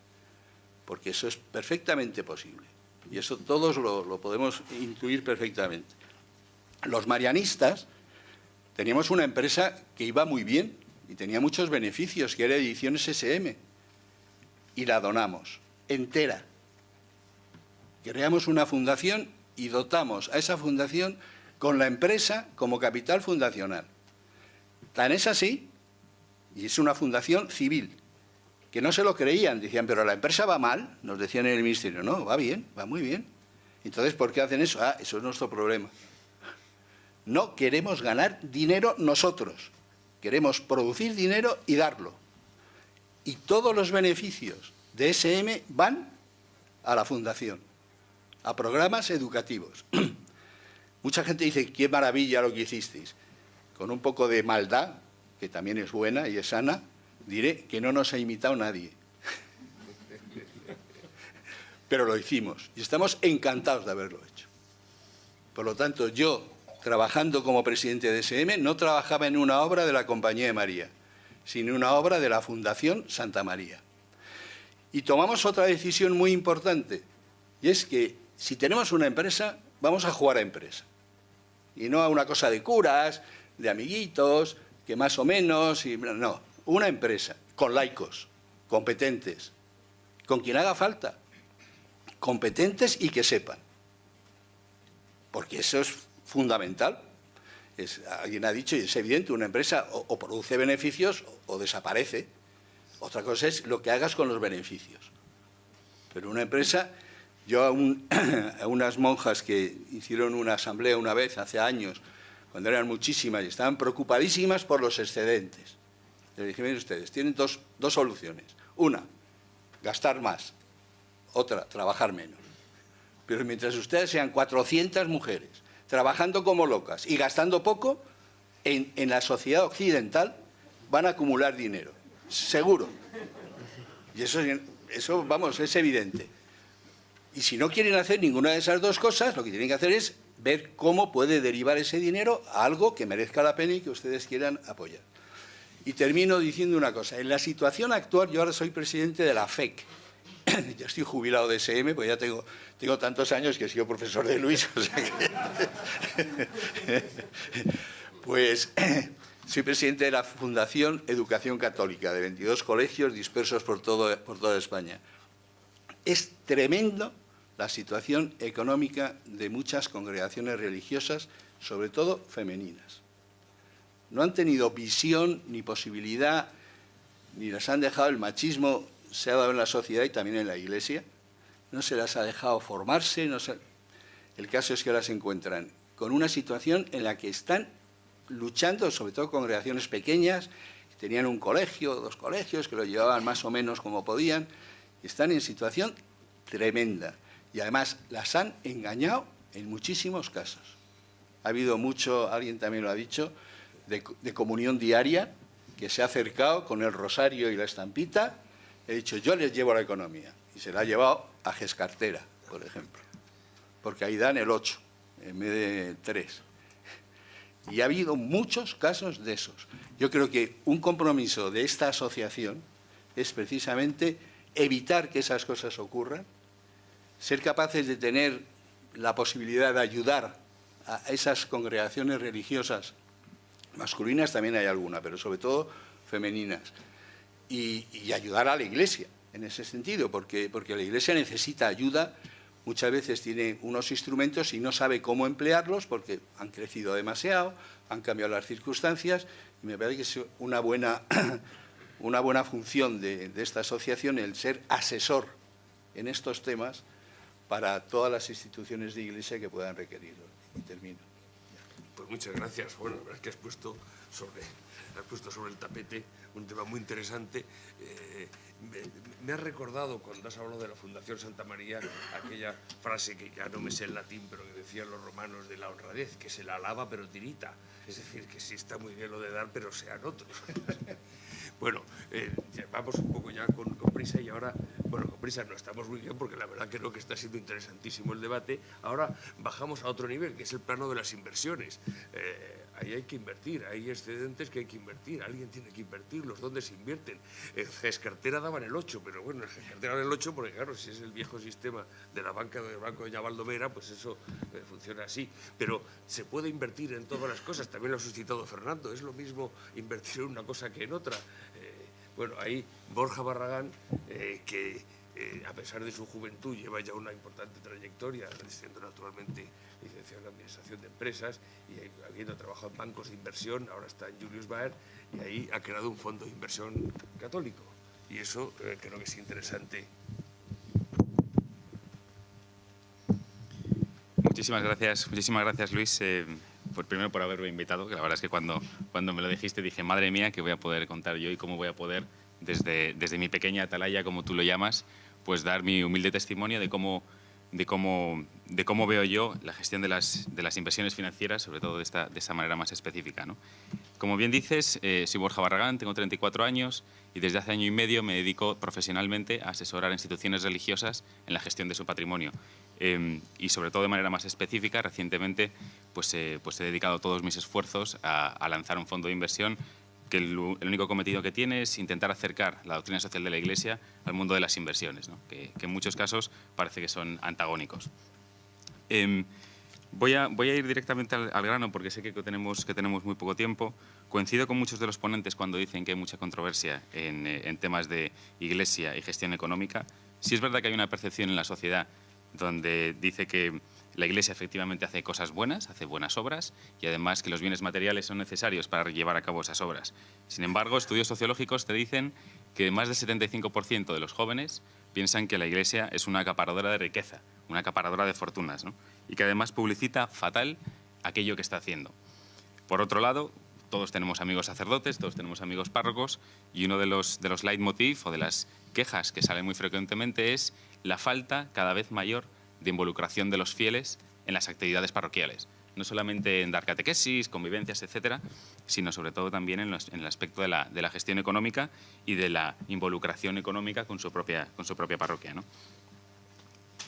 porque eso es perfectamente posible y eso todos lo podemos intuir perfectamente. Los marianistas teníamos una empresa que iba muy bien y tenía muchos beneficios, que era Ediciones SM, y la donamos entera. Creamos una fundación y dotamos a esa fundación con la empresa como capital fundacional. Tan es así, y es una fundación civil, que no se lo creían, decían, pero la empresa va mal, nos decían en el ministerio, no, va bien, va muy bien. Entonces, ¿por qué hacen eso? Ah, eso es nuestro problema. No queremos ganar dinero nosotros, queremos producir dinero y darlo. Y todos los beneficios de SM van a la fundación, a programas educativos. Mucha gente dice, qué maravilla lo que hicisteis. Con un poco de maldad, que también es buena y es sana, diré que no nos ha imitado nadie. Pero lo hicimos y estamos encantados de haberlo hecho. Por lo tanto, yo, trabajando como presidente de SM, no trabajaba en una obra de la Compañía de María, sino en una obra de la Fundación Santa María. Y tomamos otra decisión muy importante, y es que si tenemos una empresa, vamos a jugar a empresa. Y no a una cosa de curas, de amiguitos, que más o menos, y no, una empresa, con laicos, competentes, con quien haga falta, competentes y que sepan. Porque eso es fundamental. Alguien ha dicho, y es evidente, una empresa o produce beneficios o desaparece. Otra cosa es lo que hagas con los beneficios. Pero una empresa Yo a unas monjas que hicieron una asamblea una vez, hace años, cuando eran muchísimas y estaban preocupadísimas por los excedentes. Les dije, miren ustedes, tienen dos soluciones. Una, gastar más. Otra, trabajar menos. Pero mientras ustedes sean 400 mujeres trabajando como locas y gastando poco, en la sociedad occidental van a acumular dinero. Seguro. Y eso, vamos, es evidente. Y si no quieren hacer ninguna de esas dos cosas, lo que tienen que hacer es ver cómo puede derivar ese dinero a algo que merezca la pena y que ustedes quieran apoyar. Y termino diciendo una cosa. En la situación actual, yo ahora soy presidente de la FEC. Ya estoy jubilado de SM, pues ya tengo tantos años que he sido profesor de Luis. O sea que... Pues soy presidente de la Fundación Educación Católica, de 22 colegios dispersos por toda España. Es tremendo la situación económica de muchas congregaciones religiosas, sobre todo femeninas. No han tenido visión ni posibilidad, ni las han dejado, el machismo se ha dado en la sociedad y también en la Iglesia, no se las ha dejado formarse, el caso es que ahora se encuentran con una situación en la que están luchando, sobre todo congregaciones pequeñas, que tenían un colegio, 2 colegios, que lo llevaban más o menos como podían, y están en situación tremenda. Y además las han engañado en muchísimos casos. Ha habido mucho, alguien también lo ha dicho, de comunión diaria, que se ha acercado con el rosario y la estampita, he dicho, yo les llevo la economía. Y se la ha llevado a Gescartera, por ejemplo, porque ahí dan el 8 en vez de 3. Y ha habido muchos casos de esos. Yo creo que un compromiso de esta asociación es precisamente evitar que esas cosas ocurran, ser capaces de tener la posibilidad de ayudar a esas congregaciones religiosas, masculinas también hay alguna, pero sobre todo femeninas, y ayudar a la Iglesia en ese sentido, porque la Iglesia necesita ayuda. Muchas veces tiene unos instrumentos y no sabe cómo emplearlos porque han crecido demasiado, han cambiado las circunstancias, y me parece que es una buena función de esta asociación el ser asesor en estos temas para todas las instituciones de Iglesia que puedan requerirlo. Y termino. Pues muchas gracias. Bueno, la verdad es que has puesto sobre el tapete un tema muy interesante. Me ha recordado, cuando has hablado de la Fundación Santa María, aquella frase que ya no me sé el latín, pero que decían los romanos de la honradez, que se la alaba pero tirita. Es decir, que sí está muy bien lo de dar, pero sean otros. Bueno, vamos un poco ya con prisa y ahora, bueno, con prisa no estamos muy bien porque la verdad creo que está siendo interesantísimo el debate. Ahora bajamos a otro nivel, que es el plano de las inversiones. Ahí hay que invertir, hay excedentes que hay que invertir, alguien tiene que invertirlos, ¿dónde se invierten? Gescartera daban el 8, pero bueno, en Gescartera daban el 8 porque claro, si es el viejo sistema de la banca del Banco de Valdomera, pues eso funciona así. Pero se puede invertir en todas las cosas, también lo ha suscitado Fernando, es lo mismo invertir en una cosa que en otra. Bueno, ahí Borja Barragán, que a pesar de su juventud lleva ya una importante trayectoria, siendo naturalmente licenciado en Administración de Empresas y habiendo trabajado en bancos de inversión, ahora está en Julius Baer y ahí ha creado un fondo de inversión católico. Y eso creo que es interesante. Muchísimas gracias Luis, primero por haberme invitado, que la verdad es que cuando me lo dijiste dije, madre mía, ¿qué voy a poder contar yo y cómo voy a poder, desde mi pequeña atalaya, como tú lo llamas, pues dar mi humilde testimonio de cómo veo yo la gestión de las inversiones financieras, sobre todo de esta manera más específica, ¿no? Como bien dices, soy Borja Barragán, tengo 34 años y desde hace año y medio me dedico profesionalmente a asesorar a instituciones religiosas en la gestión de su patrimonio. Y sobre todo de manera más específica, recientemente pues he dedicado todos mis esfuerzos a lanzar un fondo de inversión que el único cometido que tiene es intentar acercar la doctrina social de la Iglesia al mundo de las inversiones, ¿no? que en muchos casos parece que son antagónicos. Voy a ir directamente al grano porque sé que tenemos muy poco tiempo. Coincido con muchos de los ponentes cuando dicen que hay mucha controversia en temas de Iglesia y gestión económica. Sí es verdad que hay una percepción en la sociedad donde dice que la Iglesia efectivamente hace cosas buenas, hace buenas obras y además que los bienes materiales son necesarios para llevar a cabo esas obras. Sin embargo, estudios sociológicos te dicen que más del 75% de los jóvenes piensan que la Iglesia es una acaparadora de riqueza, una acaparadora de fortunas, ¿no? Y que además publicita fatal aquello que está haciendo. Por otro lado, todos tenemos amigos sacerdotes, todos tenemos amigos párrocos, y uno de los leitmotiv o de las quejas que salen muy frecuentemente es la falta cada vez mayor de involucración de los fieles en las actividades parroquiales. No solamente en dar catequesis, convivencias, etcétera, sino sobre todo también en el aspecto de la gestión económica y de la involucración económica con su propia parroquia, ¿no?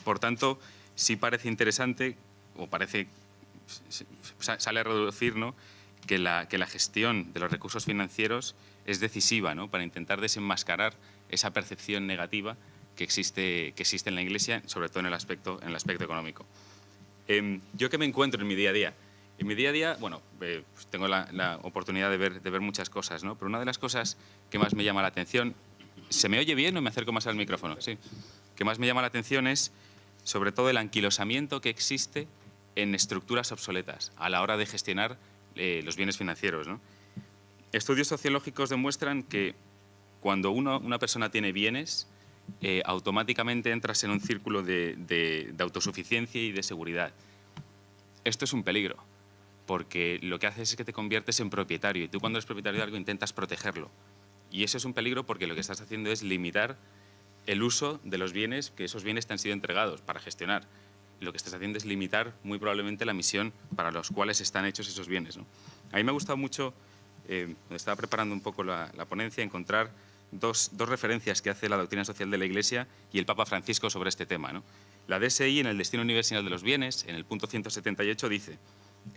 Por tanto, sí parece interesante, o sale a reducir, ¿no?, que la gestión de los recursos financieros es decisiva, ¿no?, para intentar desenmascarar esa percepción negativa que existe en la Iglesia, sobre todo en el aspecto económico. Yo que me encuentro en mi día a día. En mi día a día, bueno, pues tengo la oportunidad de ver muchas cosas, ¿no? Pero una de las cosas que más me llama la atención, ¿se me oye bien o me acerco más al micrófono? Sí. Que más me llama la atención es, sobre todo, el anquilosamiento que existe en estructuras obsoletas a la hora de gestionar los bienes financieros, ¿no? Estudios sociológicos demuestran que cuando una persona tiene bienes, automáticamente entras en un círculo de autosuficiencia y de seguridad. Esto es un peligro, porque lo que haces es que te conviertes en propietario, y tú cuando eres propietario de algo intentas protegerlo. Y eso es un peligro porque lo que estás haciendo es limitar el uso de los bienes, que esos bienes te han sido entregados para gestionar. Lo que estás haciendo es limitar muy probablemente la misión para los cuales están hechos esos bienes, ¿no? A mí me ha gustado mucho, cuando estaba preparando un poco la ponencia, encontrar dos referencias que hace la doctrina social de la Iglesia y el Papa Francisco sobre este tema, ¿no? La DSI, en el Destino Universal de los Bienes, en el punto 178, dice: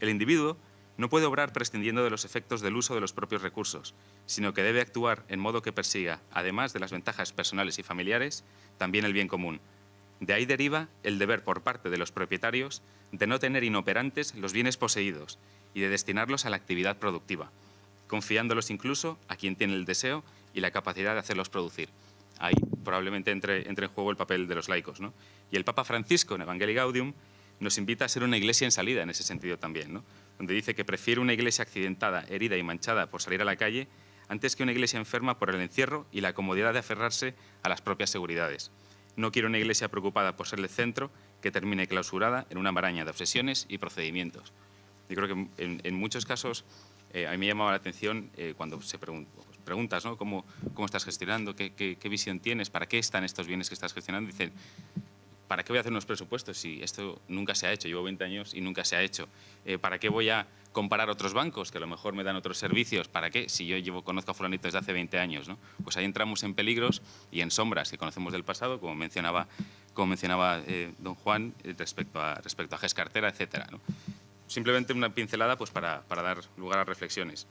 el individuo no puede obrar prescindiendo de los efectos del uso de los propios recursos, sino que debe actuar en modo que persiga, además de las ventajas personales y familiares, también el bien común. De ahí deriva el deber por parte de los propietarios de no tener inoperantes los bienes poseídos y de destinarlos a la actividad productiva, confiándolos incluso a quien tiene el deseo y la capacidad de hacerlos producir. Ahí probablemente entre en juego el papel de los laicos, ¿no? Y el Papa Francisco, en Evangelii Gaudium, nos invita a ser una iglesia en salida en ese sentido también, ¿no? Donde dice que prefiere una iglesia accidentada, herida y manchada por salir a la calle antes que una iglesia enferma por el encierro y la comodidad de aferrarse a las propias seguridades. No quiero una iglesia preocupada por ser el centro que termine clausurada en una maraña de obsesiones y procedimientos. Yo creo que en muchos casos a mí me llamaba la atención cuando se preguntas, ¿no?, ¿Cómo estás gestionando? ¿Qué visión tienes? ¿Para qué están estos bienes que estás gestionando? Dicen, ¿para qué voy a hacer unos presupuestos si esto nunca se ha hecho? Llevo 20 años y nunca se ha hecho. ¿Para qué voy a comparar otros bancos que a lo mejor me dan otros servicios? ¿Para qué? Si yo conozco a fulanito desde hace 20 años, ¿no? Pues ahí entramos en peligros y en sombras que conocemos del pasado, como mencionaba don Juan, respecto a GES Cartera, etcétera, ¿no? Simplemente una pincelada pues, para dar lugar a reflexiones.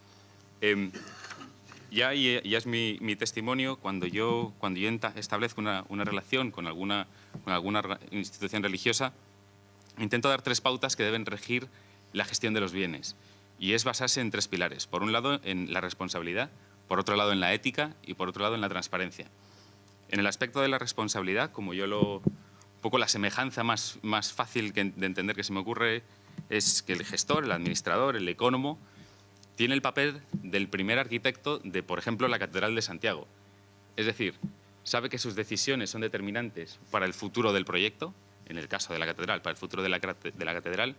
Ya es mi testimonio cuando yo establezco una relación con alguna institución religiosa, intento dar 3 pautas que deben regir la gestión de los bienes, y es basarse en 3 pilares. Por un lado, en la responsabilidad, por otro lado, en la ética y por otro lado, en la transparencia. En el aspecto de la responsabilidad, como un poco la semejanza más fácil de entender que se me ocurre es que el gestor, el administrador, el ecónomo, tiene el papel del primer arquitecto de, por ejemplo, la Catedral de Santiago. Es decir, sabe que sus decisiones son determinantes para el futuro del proyecto, en el caso de la catedral, para el futuro de la catedral,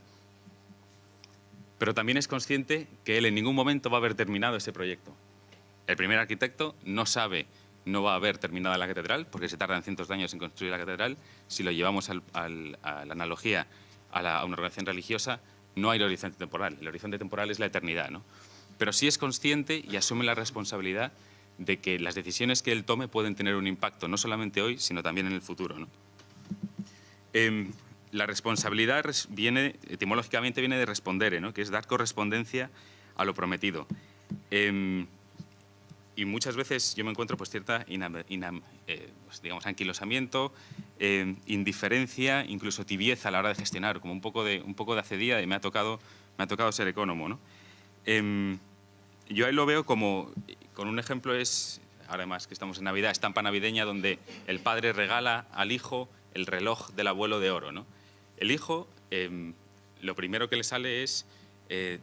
pero también es consciente que él en ningún momento va a haber terminado ese proyecto. El primer arquitecto no va a haber terminado la catedral, porque se tardan cientos de años en construir la catedral. Si lo llevamos a la analogía a una organización religiosa, no hay horizonte temporal. El horizonte temporal es la eternidad, ¿no? Pero sí es consciente y asume la responsabilidad de que las decisiones que él tome pueden tener un impacto, no solamente hoy, sino también en el futuro, ¿no? La responsabilidad etimológicamente viene de respondere, ¿no?, que es dar correspondencia a lo prometido. Y muchas veces yo me encuentro pues cierta digamos, anquilosamiento, indiferencia, incluso tibieza a la hora de gestionar, como un poco de acedía, y me ha tocado ser ecónomo, ¿no? Yo ahí lo veo como, con un ejemplo es, ahora más que estamos en Navidad, estampa navideña, donde el padre regala al hijo el reloj del abuelo de oro, ¿no? El hijo, lo primero que le sale es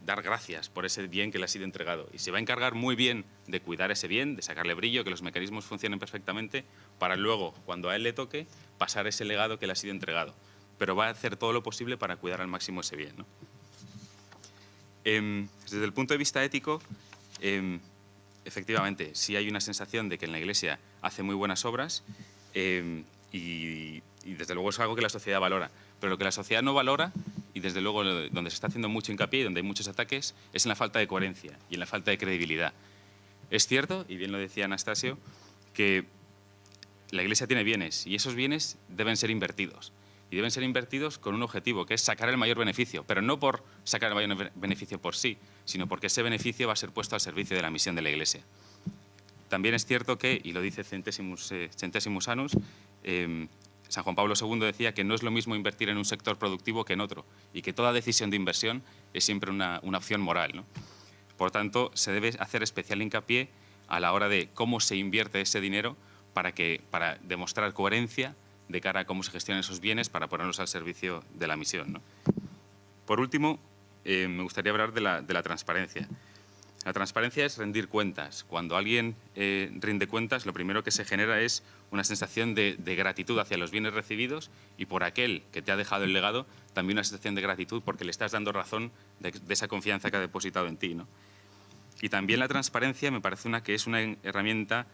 dar gracias por ese bien que le ha sido entregado. Y se va a encargar muy bien de cuidar ese bien, de sacarle brillo, que los mecanismos funcionen perfectamente, para luego, cuando a él le toque, pasar ese legado que le ha sido entregado. Pero va a hacer todo lo posible para cuidar al máximo ese bien, ¿no? Desde el punto de vista ético, efectivamente, sí hay una sensación de que en la Iglesia hace muy buenas obras y desde luego es algo que la sociedad valora. Pero lo que la sociedad no valora, y desde luego donde se está haciendo mucho hincapié y donde hay muchos ataques, es en la falta de coherencia y en la falta de credibilidad. Es cierto, y bien lo decía Anastasio, que la Iglesia tiene bienes y esos bienes deben ser invertidos. Y deben ser invertidos con un objetivo, que es sacar el mayor beneficio, pero no por sacar el mayor beneficio por sí, sino porque ese beneficio va a ser puesto al servicio de la misión de la Iglesia. También es cierto que, y lo dice Centesimus Annus, San Juan Pablo II decía que no es lo mismo invertir en un sector productivo que en otro, y que toda decisión de inversión es siempre una opción moral, ¿no? Por tanto, se debe hacer especial hincapié a la hora de cómo se invierte ese dinero para demostrar coherencia de cara a cómo se gestionan esos bienes para ponerlos al servicio de la misión, ¿no? Por último, me gustaría hablar de la transparencia. La transparencia es rendir cuentas. Cuando alguien rinde cuentas, lo primero que se genera es una sensación de gratitud hacia los bienes recibidos y por aquel que te ha dejado el legado, también una sensación de gratitud porque le estás dando razón de esa confianza que ha depositado en ti, ¿no? Y también la transparencia me parece que es una herramienta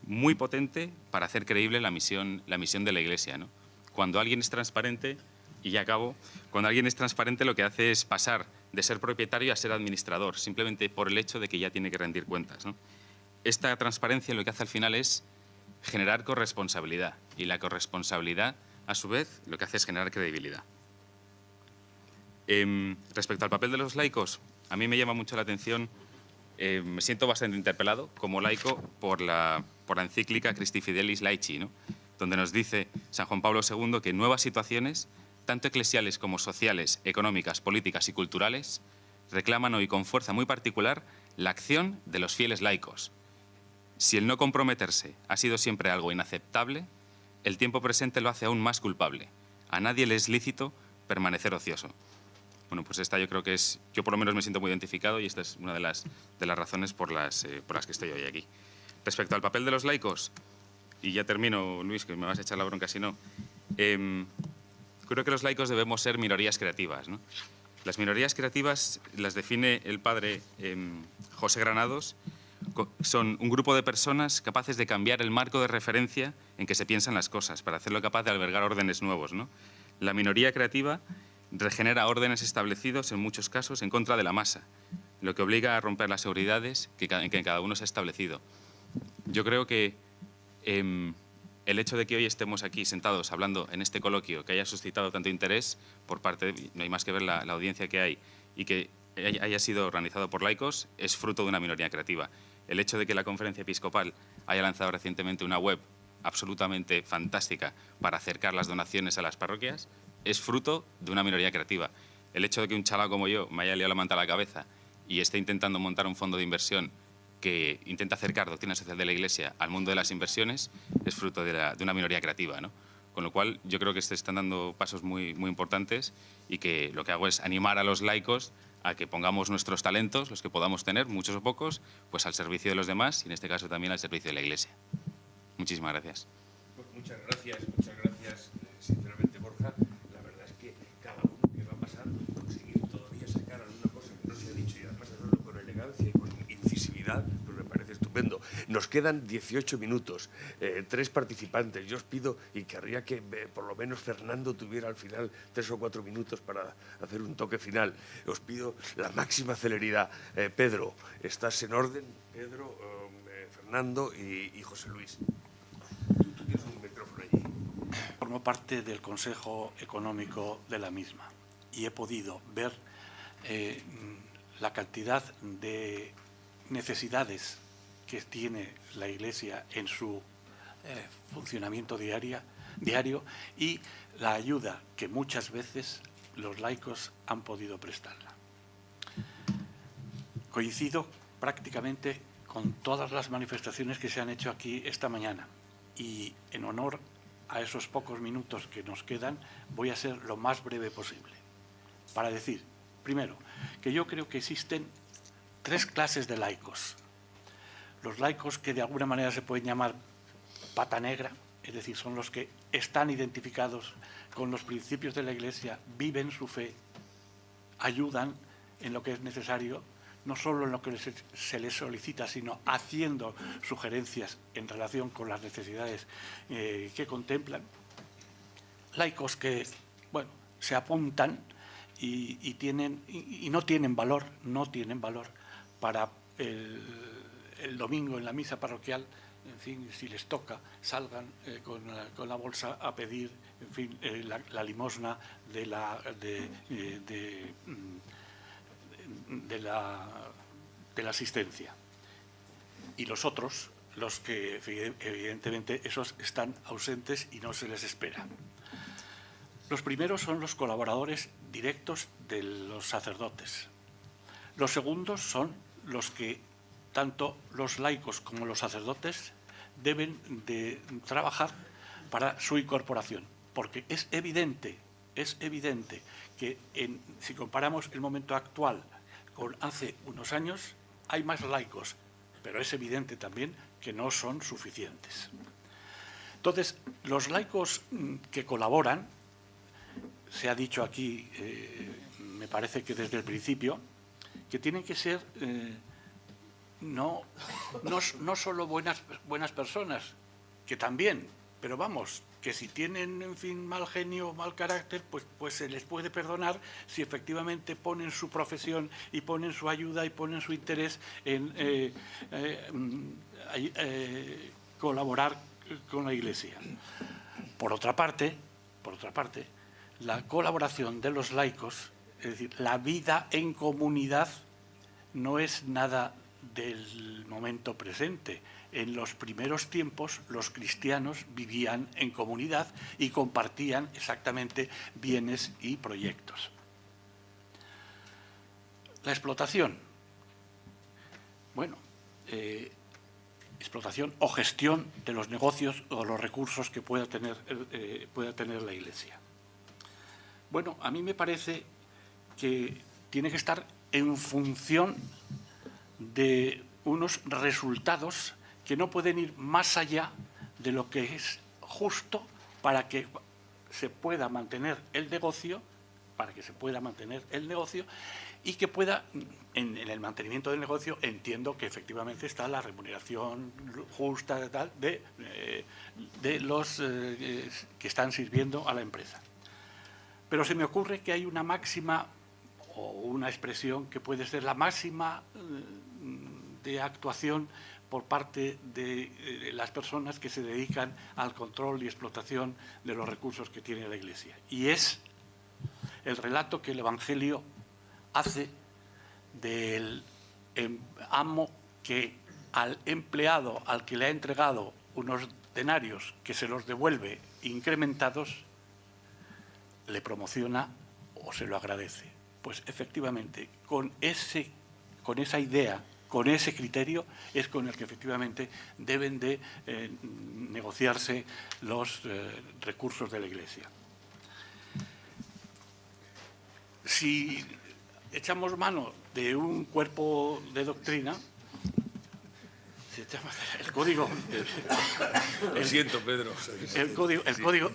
muy potente para hacer creíble la misión de la Iglesia, ¿no? Cuando alguien es transparente, y ya acabo, cuando alguien es transparente lo que hace es pasar de ser propietario a ser administrador, simplemente por el hecho de que ya tiene que rendir cuentas, ¿no? Esta transparencia lo que hace al final es generar corresponsabilidad, y la corresponsabilidad, a su vez, lo que hace es generar credibilidad. Respecto al papel de los laicos, a mí me llama mucho la atención, me siento bastante interpelado como laico por la encíclica Christi Fidelis Laici, ¿no? Donde nos dice San Juan Pablo II que nuevas situaciones, tanto eclesiales como sociales, económicas, políticas y culturales, reclaman hoy con fuerza muy particular la acción de los fieles laicos. Si el no comprometerse ha sido siempre algo inaceptable, el tiempo presente lo hace aún más culpable. A nadie le es lícito permanecer ocioso. Bueno, pues esta yo creo que es... Yo por lo menos me siento muy identificado y esta es una de las razones por las que estoy hoy aquí. Respecto al papel de los laicos, y ya termino, Luis, que me vas a echar la bronca si no, creo que los laicos debemos ser minorías creativas, ¿no? Las minorías creativas las define el padre José Granados, son un grupo de personas capaces de cambiar el marco de referencia en que se piensan las cosas, para hacerlo capaz de albergar órdenes nuevos, ¿no? La minoría creativa regenera órdenes establecidos, en muchos casos, en contra de la masa, lo que obliga a romper las seguridades que cada uno se ha establecido. Yo creo que el hecho de que hoy estemos aquí sentados hablando en este coloquio, que haya suscitado tanto interés por parte, no hay más que ver la audiencia que hay, y que haya sido organizado por laicos, es fruto de una minoría creativa. El hecho de que la Conferencia Episcopal haya lanzado recientemente una web absolutamente fantástica para acercar las donaciones a las parroquias es fruto de una minoría creativa. El hecho de que un chaval como yo me haya liado la manta a la cabeza y esté intentando montar un fondo de inversión que intenta acercar doctrina social de la Iglesia al mundo de las inversiones es fruto de una minoría creativa, ¿no? Con lo cual yo creo que se están dando pasos muy, muy importantes y que lo que hago es animar a los laicos a que pongamos nuestros talentos, los que podamos tener, muchos o pocos, pues al servicio de los demás y en este caso también al servicio de la Iglesia. Muchísimas gracias. Pues muchas gracias, sinceramente, Borja. La verdad es que cada uno que va a pasar, conseguir todavía sacar alguna cosa que no se ha dicho y además hacerlo con elegancia y con incisividad, pues me parece estupendo. Nos quedan 18 minutos, 3 participantes. Yo os pido, y querría que por lo menos Fernando tuviera al final 3 o 4 minutos para hacer un toque final. Os pido la máxima celeridad. Pedro, ¿estás en orden? Pedro, Fernando y José Luis. Tú tienes un micrófono allí. Formo parte del Consejo Económico de la misma y he podido ver la cantidad de necesidades que tiene la Iglesia en su funcionamiento diario y la ayuda que muchas veces los laicos han podido prestarla. Coincido prácticamente con todas las manifestaciones que se han hecho aquí esta mañana y en honor a esos pocos minutos que nos quedan voy a ser lo más breve posible para decir, Primero, que yo creo que existen 3 clases de laicos. Los laicos que de alguna manera se pueden llamar pata negra, es decir, son los que están identificados con los principios de la Iglesia, viven su fe, ayudan en lo que es necesario, no solo en lo que se les solicita, sino haciendo sugerencias en relación con las necesidades que contemplan. Laicos que, bueno, se apuntan y no tienen valor para el domingo en la misa parroquial. En fin, si les toca, salgan con la bolsa a pedir, en fin, la limosna de la asistencia. Y los otros, los que evidentemente esos están ausentes y no se les espera. Los primeros son los colaboradores directos de los sacerdotes. Los segundos son los que tanto los laicos como los sacerdotes deben de trabajar para su incorporación, porque es evidente que si comparamos el momento actual con hace unos años, hay más laicos, pero es evidente también que no son suficientes. Entonces, los laicos que colaboran, se ha dicho aquí, me parece que desde el principio, que tienen que ser no solo buenas personas, que también, pero vamos, que si tienen, en fin, mal genio o mal carácter, pues se les puede perdonar si efectivamente ponen su profesión y ponen su ayuda y ponen su interés en colaborar con la Iglesia. Por otra parte, la colaboración de los laicos, es decir, la vida en comunidad, no es nada del momento presente. En los primeros tiempos los cristianos vivían en comunidad y compartían exactamente bienes y proyectos. La explotación. Bueno, explotación o gestión de los negocios o los recursos que pueda tener la Iglesia. Bueno, a mí me parece que tiene que estar en función de unos resultados que no pueden ir más allá de lo que es justo para que se pueda mantener el negocio, y que pueda, en el mantenimiento del negocio, entiendo que efectivamente está la remuneración justa de los que están sirviendo a la empresa. Pero se me ocurre que hay una máxima o una expresión que puede ser la máxima de actuación por parte de las personas que se dedican al control y explotación de los recursos que tiene la Iglesia. Y es el relato que el Evangelio hace del amo que al empleado al que le ha entregado unos denarios que se los devuelve incrementados, le promociona o se lo agradece. Pues efectivamente, con esa idea, con ese criterio, es con el que efectivamente deben de negociarse los recursos de la Iglesia. Si echamos mano de un cuerpo de doctrina, el código... Lo siento, Pedro.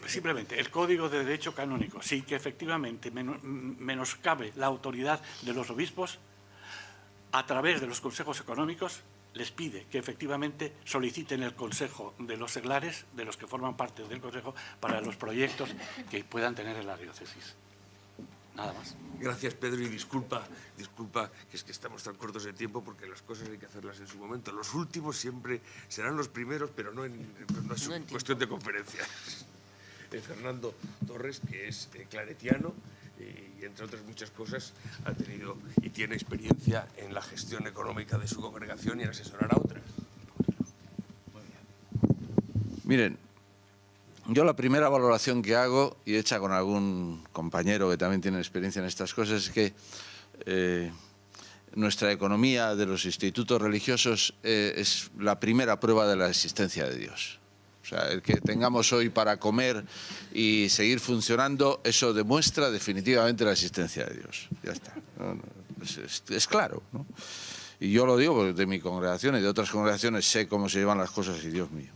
Simplemente, el código de derecho canónico, sí que efectivamente menoscabe la autoridad de los obispos, a través de los consejos económicos, les pide que efectivamente soliciten el consejo de los seglares, de los que forman parte del consejo, para los proyectos que puedan tener en la diócesis. Nada más. Gracias, Pedro, y disculpa, que es que estamos tan cortos de tiempo porque las cosas hay que hacerlas en su momento. Los últimos siempre serán los primeros, pero no es cuestión de conferencia. Fernando Torres, que es claretiano y, entre otras muchas cosas, ha tenido y tiene experiencia en la gestión económica de su congregación y en asesorar a otras. Miren, yo la primera valoración que hago, y hecha con algún compañero que también tiene experiencia en estas cosas, es que nuestra economía de los institutos religiosos es la primera prueba de la existencia de Dios. O sea, el que tengamos hoy para comer y seguir funcionando, eso demuestra definitivamente la existencia de Dios. Ya está. Es claro, ¿no? Y yo lo digo porque de mi congregación y de otras congregaciones sé cómo se llevan las cosas y Dios mío.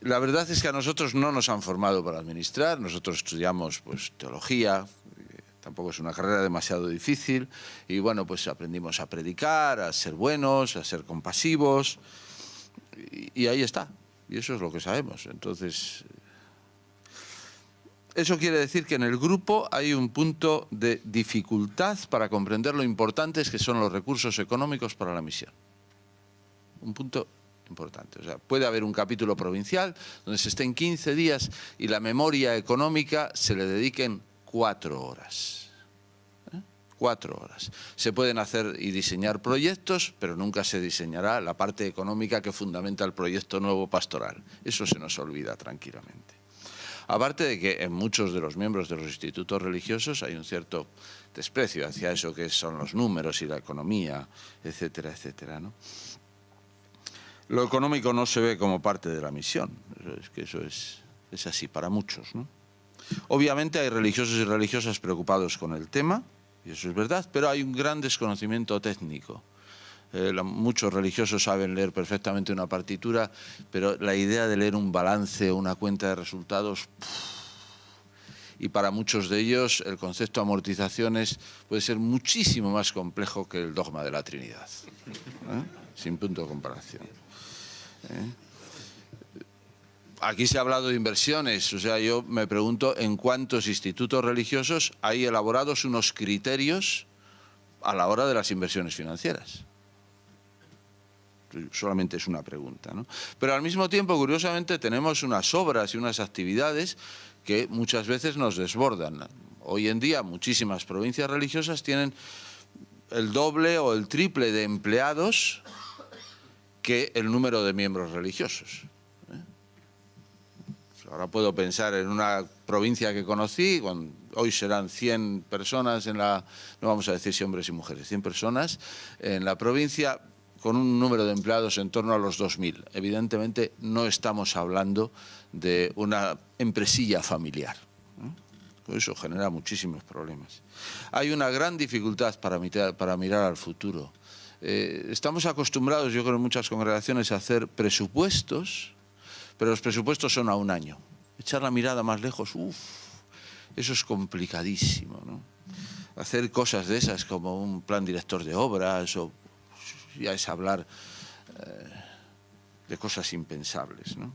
La verdad es que a nosotros no nos han formado para administrar, nosotros estudiamos pues teología, tampoco es una carrera demasiado difícil, y bueno, pues aprendimos a predicar, a ser buenos, a ser compasivos, y ahí está, y eso es lo que sabemos. Entonces, eso quiere decir que en el grupo hay un punto de dificultad para comprender lo importantes que son los recursos económicos para la misión. Un punto importante. O sea, puede haber un capítulo provincial donde se estén 15 días y la memoria económica se le dediquen 4 horas. 4 horas. Se pueden hacer y diseñar proyectos, pero nunca se diseñará la parte económica que fundamenta el proyecto nuevo pastoral. Eso se nos olvida tranquilamente. Aparte de que en muchos de los miembros de los institutos religiosos hay un cierto desprecio hacia eso que son los números y la economía, etcétera, etcétera, ¿no? Lo económico no se ve como parte de la misión, es que eso es así para muchos, ¿no? Obviamente hay religiosos y religiosas preocupados con el tema, y eso es verdad, pero hay un gran desconocimiento técnico. Muchos religiosos saben leer perfectamente una partitura, pero la idea de leer un balance o una cuenta de resultados, y para muchos de ellos el concepto de amortizaciones puede ser muchísimo más complejo que el dogma de la Trinidad, sin punto de comparación. Aquí se ha hablado de inversiones, o sea, yo me pregunto en cuántos institutos religiosos hay elaborados unos criterios a la hora de las inversiones financieras. Solamente es una pregunta, ¿no? Pero al mismo tiempo, curiosamente, tenemos unas obras y unas actividades que muchas veces nos desbordan. Hoy en día muchísimas provincias religiosas tienen el doble o el triple de empleados que el número de miembros religiosos. Ahora puedo pensar en una provincia que conocí, hoy serán 100 personas en la, no vamos a decir si hombres y mujeres, 100 personas en la provincia con un número de empleados en torno a los 2.000. Evidentemente no estamos hablando de una empresilla familiar. Eso genera muchísimos problemas. Hay una gran dificultad para mirar al futuro. Estamos acostumbrados, yo creo, en muchas congregaciones a hacer presupuestos, pero los presupuestos son a un año. Echar la mirada más lejos, eso es complicadísimo, ¿no? Hacer cosas de esas como un plan director de obras, o ya es hablar de cosas impensables, ¿no?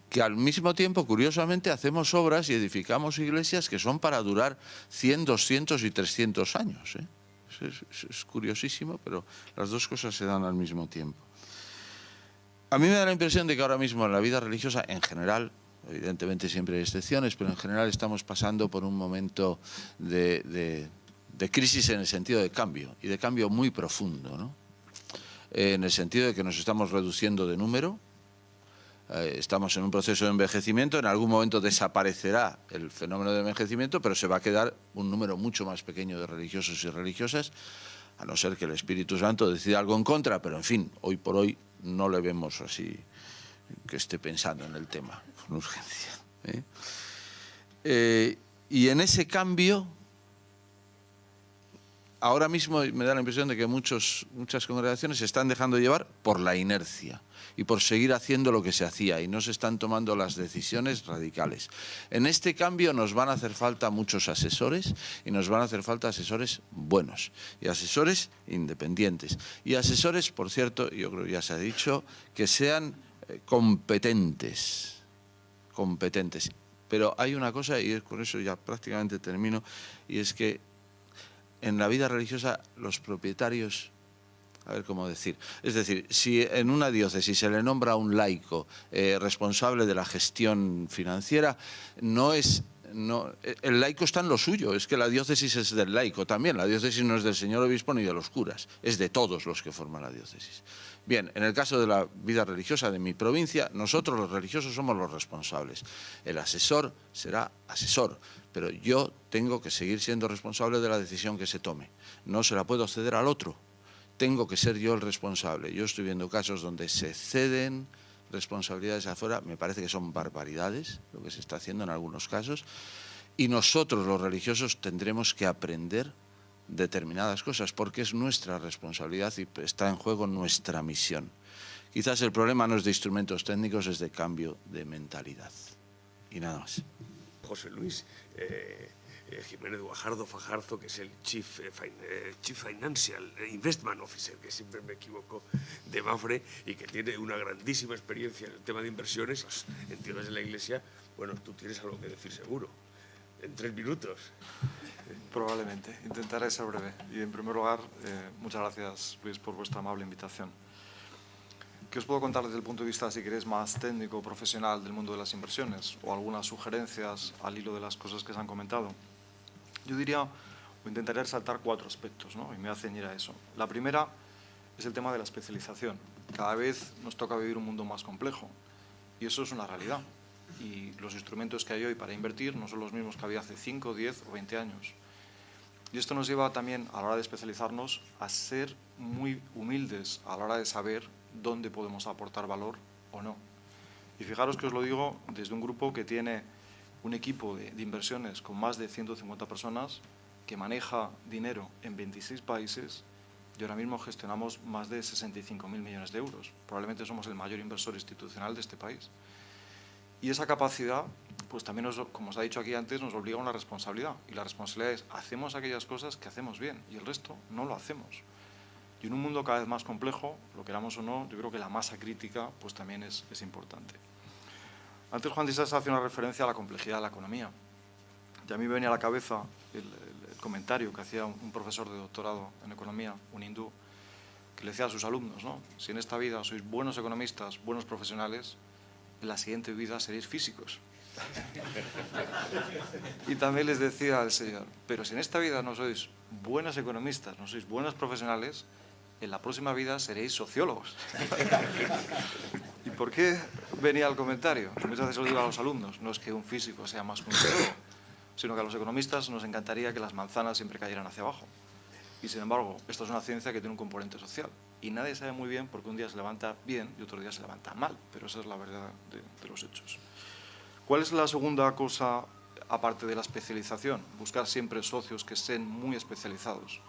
Que al mismo tiempo, curiosamente, hacemos obras y edificamos iglesias que son para durar 100, 200 y 300 años, ¿eh? Es curiosísimo, pero las dos cosas se dan al mismo tiempo. A mí me da la impresión de que ahora mismo en la vida religiosa, en general, evidentemente siempre hay excepciones, pero en general estamos pasando por un momento de crisis en el sentido de cambio, y de cambio muy profundo, ¿no? En el sentido de que nos estamos reduciendo de número, estamos en un proceso de envejecimiento, en algún momento desaparecerá el fenómeno de envejecimiento, pero se va a quedar un número mucho más pequeño de religiosos y religiosas, a no ser que el Espíritu Santo decida algo en contra, pero en fin, hoy por hoy no le vemos así que esté pensando en el tema con urgencia, y en ese cambio, ahora mismo me da la impresión de que muchas congregaciones se están dejando llevar por la inercia y por seguir haciendo lo que se hacía, y no se están tomando las decisiones radicales. En este cambio nos van a hacer falta muchos asesores, y nos van a hacer falta asesores buenos y asesores independientes y asesores, por cierto, yo creo que ya se ha dicho, que sean competentes. Pero hay una cosa, y con eso ya prácticamente termino, y es que en la vida religiosa los propietarios, a ver cómo decir, es decir, si en una diócesis se le nombra a un laico responsable de la gestión financiera, el laico está en lo suyo, es que la diócesis es del laico también, la diócesis no es del señor obispo ni de los curas, es de todos los que forman la diócesis. Bien, en el caso de la vida religiosa de mi provincia, nosotros los religiosos somos los responsables. El asesor será asesor, pero yo tengo que seguir siendo responsable de la decisión que se tome. No se la puedo ceder al otro, tengo que ser yo el responsable. Yo estoy viendo casos donde se ceden responsabilidades afuera, me parece que son barbaridades lo que se está haciendo en algunos casos, y nosotros los religiosos tendremos que aprender determinadas cosas porque es nuestra responsabilidad y está en juego nuestra misión. Quizás el problema no es de instrumentos técnicos, es de cambio de mentalidad. Y nada más. José Luis Jiménez Guajardo Fajardo, que es el Chief Financial Investment Officer, que siempre me equivoco, de Mapfre, y que tiene una grandísima experiencia en el tema de inversiones, las entidades de la Iglesia. Bueno, tú tienes algo que decir seguro, en 3 minutos. Probablemente. Intentaré ser breve. Y en primer lugar, muchas gracias, Luis, por vuestra amable invitación. ¿Qué os puedo contar desde el punto de vista, si queréis, más técnico, profesional del mundo de las inversiones? O algunas sugerencias al hilo de las cosas que se han comentado. Yo diría, o intentaría resaltar 4 aspectos, ¿no? Y me voy a ceñir a eso. La primera es el tema de la especialización. Cada vez nos toca vivir un mundo más complejo. Y eso es una realidad. Y los instrumentos que hay hoy para invertir no son los mismos que había hace 5, 10 o 20 años. Y esto nos lleva también, a la hora de especializarnos, a ser muy humildes a la hora de saber dónde podemos aportar valor o no. Y fijaros que os lo digo desde un grupo que tiene un equipo de inversiones con más de 150 personas, que maneja dinero en 26 países, y ahora mismo gestionamos más de 65.000 millones de euros. Probablemente somos el mayor inversor institucional de este país. Y esa capacidad, pues también, como os ha dicho aquí antes, nos obliga a una responsabilidad. Y la responsabilidad es, hacemos aquellas cosas que hacemos bien, y el resto no lo hacemos. Y en un mundo cada vez más complejo, lo queramos o no, yo creo que la masa crítica pues también es importante. Antes Juan Disas hacía una referencia a la complejidad de la economía. Y a mí me venía a la cabeza el comentario que hacía un profesor de doctorado en economía, un hindú, que le decía a sus alumnos, ¿no? Si en esta vida sois buenos economistas, buenos profesionales, en la siguiente vida seréis físicos. Y también les decía al Señor, pero si en esta vida no sois buenos economistas, no sois buenos profesionales, en la próxima vida seréis sociólogos. ¿Y por qué venía el comentario? Muchas veces lo digo a los alumnos, no es que un físico sea más que un biólogo, sino que a los economistas nos encantaría que las manzanas siempre cayeran hacia abajo. Y sin embargo, esto es una ciencia que tiene un componente social. Y nadie sabe muy bien por qué un día se levanta bien y otro día se levanta mal, pero esa es la verdad de los hechos. ¿Cuál es la segunda cosa, aparte de la especialización? Buscar siempre socios que estén muy especializados.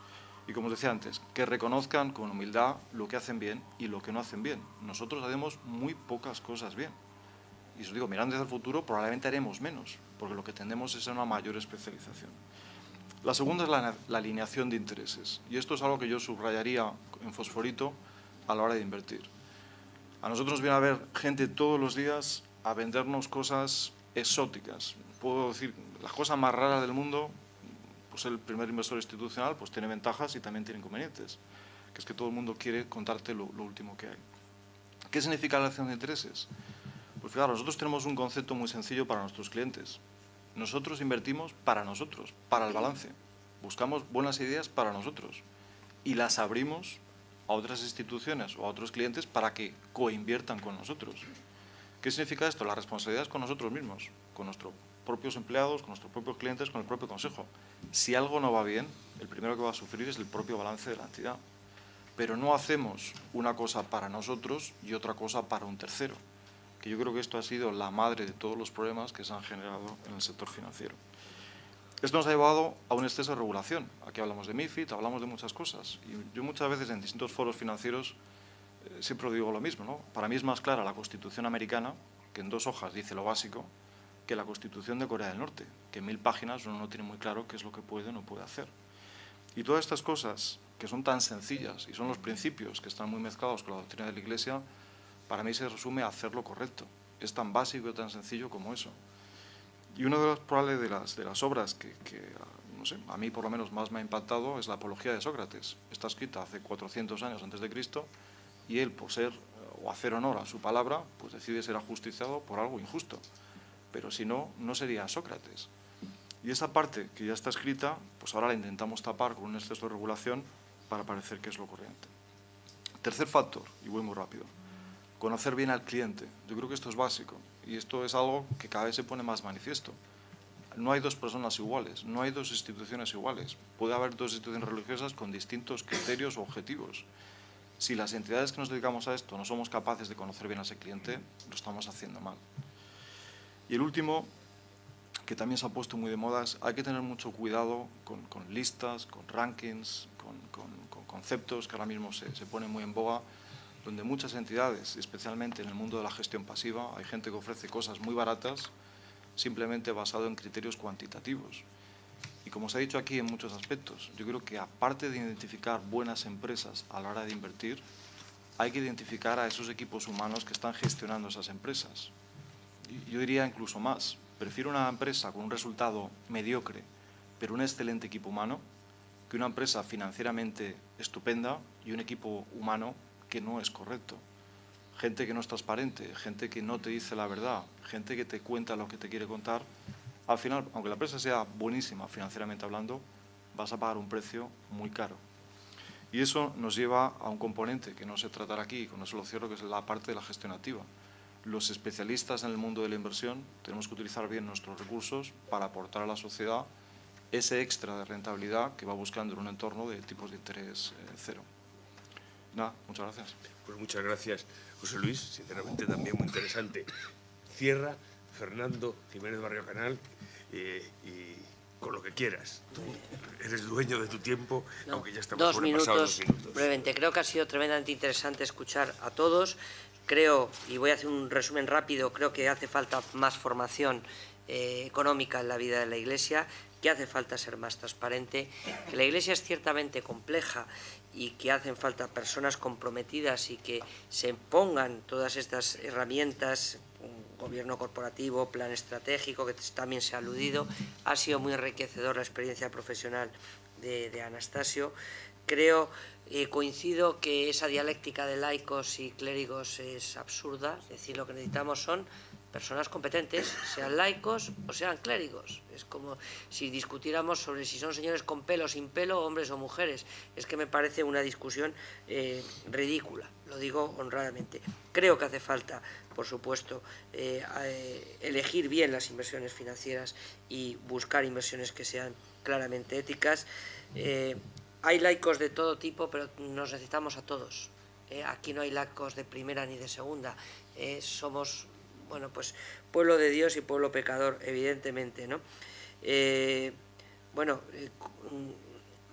Y como os decía antes, que reconozcan con humildad lo que hacen bien y lo que no hacen bien. Nosotros hacemos muy pocas cosas bien. Y os digo, mirando hacia el futuro, probablemente haremos menos, porque lo que tendemos es a una mayor especialización. La segunda es la alineación de intereses. Y esto es algo que yo subrayaría en fosforito a la hora de invertir. A nosotros nos viene a ver gente todos los días a vendernos cosas exóticas. Puedo decir, las cosas más raras del mundo, pues el primer inversor institucional pues tiene ventajas y también tiene inconvenientes, que es que todo el mundo quiere contarte lo último que hay. ¿Qué significa la alineación de intereses? Pues fijaros, nosotros tenemos un concepto muy sencillo para nuestros clientes. Nosotros invertimos para nosotros, para el balance. Buscamos buenas ideas para nosotros y las abrimos a otras instituciones o a otros clientes para que coinviertan con nosotros. ¿Qué significa esto? La responsabilidad es con nosotros mismos, con nuestros propios empleados, con nuestros propios clientes, con el propio consejo. Si algo no va bien, el primero que va a sufrir es el propio balance de la entidad. Pero no hacemos una cosa para nosotros y otra cosa para un tercero, que yo creo que esto ha sido la madre de todos los problemas que se han generado en el sector financiero. Esto nos ha llevado a un exceso de regulación. Aquí hablamos de MiFID, hablamos de muchas cosas. Y yo muchas veces en distintos foros financieros siempre digo lo mismo, ¿no? Para mí es más clara la Constitución americana, que en 2 hojas dice lo básico, que la Constitución de Corea del Norte, que en 1000 páginas uno no tiene muy claro qué es lo que puede o no puede hacer. Y todas estas cosas, que son tan sencillas y son los principios que están muy mezclados con la doctrina de la Iglesia, para mí se resume a hacer lo correcto. Es tan básico y tan sencillo como eso. Y una de las, probablemente de las obras que no sé, a mí por lo menos más me ha impactado es la Apología de Sócrates. Está escrita hace 400 años antes de Cristo y él, por ser o hacer honor a su palabra, pues decide ser ajusticiado por algo injusto. Pero si no, no sería Sócrates. Y esa parte que ya está escrita, pues ahora la intentamos tapar con un exceso de regulación para parecer que es lo corriente. Tercer factor, y voy muy rápido, conocer bien al cliente. Yo creo que esto es básico y esto es algo que cada vez se pone más manifiesto. No hay 2 personas iguales, no hay 2 instituciones iguales. Puede haber 2 instituciones religiosas con distintos criterios o objetivos. Si las entidades que nos dedicamos a esto no somos capaces de conocer bien a ese cliente, lo estamos haciendo mal. Y el último, que también se ha puesto muy de moda, es hay que tener mucho cuidado con listas, con rankings, con conceptos que ahora mismo se ponen muy en boga, donde muchas entidades, especialmente en el mundo de la gestión pasiva, hay gente que ofrece cosas muy baratas simplemente basado en criterios cuantitativos. Y como se ha dicho aquí en muchos aspectos, yo creo que aparte de identificar buenas empresas a la hora de invertir, hay que identificar a esos equipos humanos que están gestionando esas empresas. Y yo diría incluso más, prefiero una empresa con un resultado mediocre, pero un excelente equipo humano, que una empresa financieramente estupenda y un equipo humano que no es correcto. Gente que no es transparente, gente que no te dice la verdad, gente que te cuenta lo que te quiere contar. Al final, aunque la empresa sea buenísima financieramente hablando, vas a pagar un precio muy caro. Y eso nos lleva a un componente que no sé tratar aquí, con eso lo cierro, que es la parte de la gestión activa. Los especialistas en el mundo de la inversión tenemos que utilizar bien nuestros recursos para aportar a la sociedad ese extra de rentabilidad que va buscando en un entorno de tipos de interés cero. Nada, muchas gracias. Pues muchas gracias, José Luis, sinceramente también muy interesante. Cierra Fernando Jiménez Barrio Canal y con lo que quieras. Tú eres dueño de tu tiempo, aunque ya estamos sobrepasados 2 minutos. Brevemente, creo que ha sido tremendamente interesante escuchar a todos. Creo, y voy a hacer un resumen rápido, creo que hace falta más formación económica en la vida de la Iglesia, que hace falta ser más transparente, que la Iglesia es ciertamente compleja y que hacen falta personas comprometidas y que se pongan todas estas herramientas, un gobierno corporativo, plan estratégico, que también se ha aludido. Ha sido muy enriquecedor la experiencia profesional de Anastasio. Creo, coincido que esa dialéctica de laicos y clérigos es absurda, es decir, lo que necesitamos son personas competentes, sean laicos o sean clérigos. Es como si discutiéramos sobre si son señores con pelo o sin pelo, hombres o mujeres. Es que me parece una discusión ridícula, lo digo honradamente. Creo que hace falta, por supuesto, elegir bien las inversiones financieras y buscar inversiones que sean claramente éticas. Hay laicos de todo tipo, pero nos necesitamos a todos. Aquí no hay laicos de primera ni de segunda. Somos, bueno, pues pueblo de Dios y pueblo pecador, evidentemente, ¿no?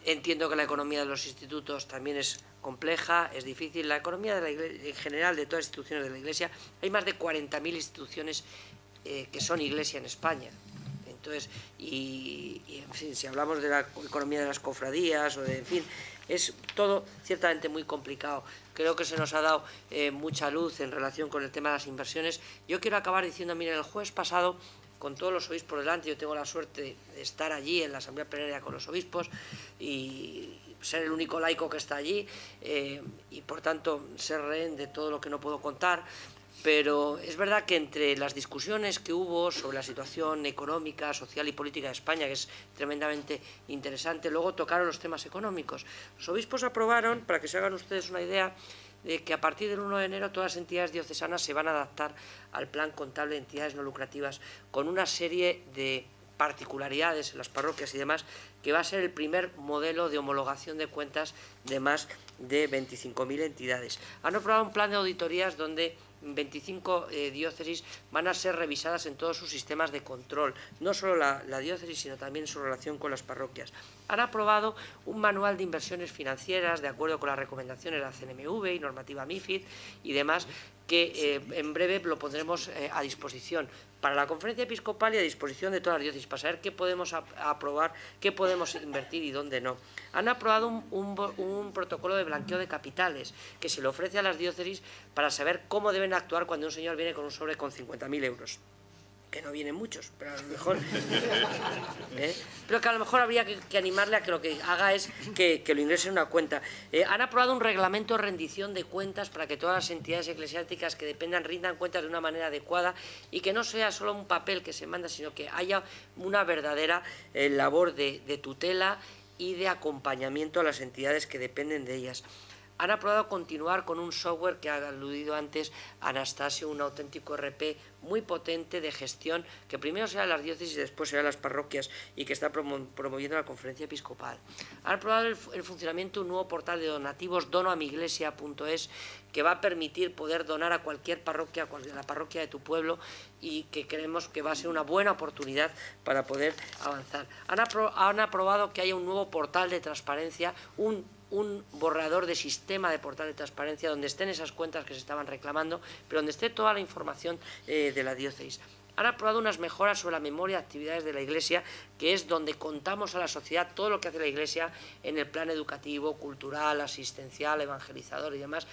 Entiendo que la economía de los institutos también es compleja, es difícil. La economía de la Iglesia, en general, de todas las instituciones de la Iglesia, hay más de 40.000 instituciones que son Iglesia en España. Entonces, en fin, si hablamos de la economía de las cofradías, o de, en fin, es todo ciertamente muy complicado. Creo que se nos ha dado mucha luz en relación con el tema de las inversiones. Yo quiero acabar diciendo, miren, el jueves pasado, con todos los obispos delante, yo tengo la suerte de estar allí en la asamblea plenaria con los obispos y ser el único laico que está allí y, por tanto, ser rehén de todo lo que no puedo contar. Pero es verdad que entre las discusiones que hubo sobre la situación económica, social y política de España, que es tremendamente interesante, luego tocaron los temas económicos. Los obispos aprobaron, para que se hagan ustedes una idea, de que a partir del 1 de enero todas las entidades diocesanas se van a adaptar al plan contable de entidades no lucrativas con una serie de particularidades en las parroquias y demás, que va a ser el primer modelo de homologación de cuentas de más de 25.000 entidades. Han aprobado un plan de auditorías donde 25 diócesis van a ser revisadas en todos sus sistemas de control, no solo la diócesis, sino también su relación con las parroquias. Han aprobado un manual de inversiones financieras de acuerdo con las recomendaciones de la CNMV y normativa MiFID y demás, que en breve lo pondremos a disposición para la conferencia episcopal y a disposición de todas las diócesis, para saber qué podemos aprobar, qué podemos invertir y dónde no. Han aprobado un protocolo de blanqueo de capitales que se le ofrece a las diócesis para saber cómo deben actuar cuando un señor viene con un sobre con 50.000 euros. Que no vienen muchos, pero a lo mejor pero que a lo mejor habría que animarle a que lo que haga es que lo ingrese en una cuenta. Han aprobado un reglamento de rendición de cuentas para que todas las entidades eclesiásticas que dependan rindan cuentas de una manera adecuada y que no sea solo un papel que se manda, sino que haya una verdadera labor de tutela y de acompañamiento a las entidades que dependen de ellas. Han aprobado continuar con un software que ha aludido antes Anastasio, un auténtico RP muy potente de gestión, que primero será las diócesis y después será las parroquias, y que está promoviendo la Conferencia Episcopal. Han aprobado el funcionamiento de un nuevo portal de donativos, donoamiglesia.es, que va a permitir poder donar a cualquier parroquia, a la parroquia de tu pueblo, y que creemos que va a ser una buena oportunidad para poder avanzar. Han aprobado que haya un nuevo portal de transparencia, un borrador de sistema de portal de transparencia donde estén esas cuentas que se estaban reclamando, pero donde esté toda la información de la diócesis. Han aprobado unas mejoras sobre la memoria de actividades de la Iglesia, que es donde contamos a la sociedad todo lo que hace la Iglesia en el plan educativo, cultural, asistencial, evangelizador y demás.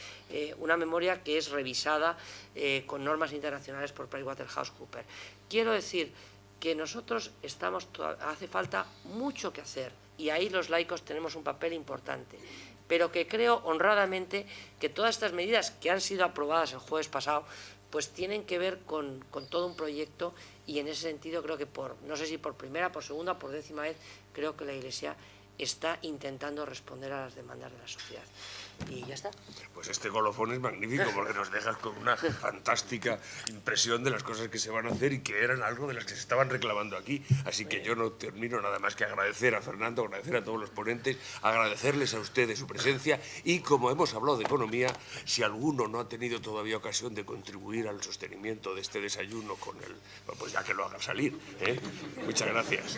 Una memoria que es revisada con normas internacionales por PricewaterhouseCoopers. Quiero decir que nosotros hace falta mucho que hacer, y ahí los laicos tenemos un papel importante, pero que creo honradamente que todas estas medidas que han sido aprobadas el jueves pasado pues tienen que ver con todo un proyecto, y en ese sentido creo que no sé si por primera, por segunda, por 10ª vez, creo que la Iglesia está intentando responder a las demandas de la sociedad. Y ya está. Pues este colofón es magnífico porque nos dejas con una fantástica impresión de las cosas que se van a hacer y que eran algo de las que se estaban reclamando aquí. Así que yo no termino nada más que agradecer a Fernando, agradecer a todos los ponentes, agradecerles a ustedes su presencia, y como hemos hablado de economía, si alguno no ha tenido todavía ocasión de contribuir al sostenimiento de este desayuno con pues ya que lo haga salir, ¿eh? Muchas gracias.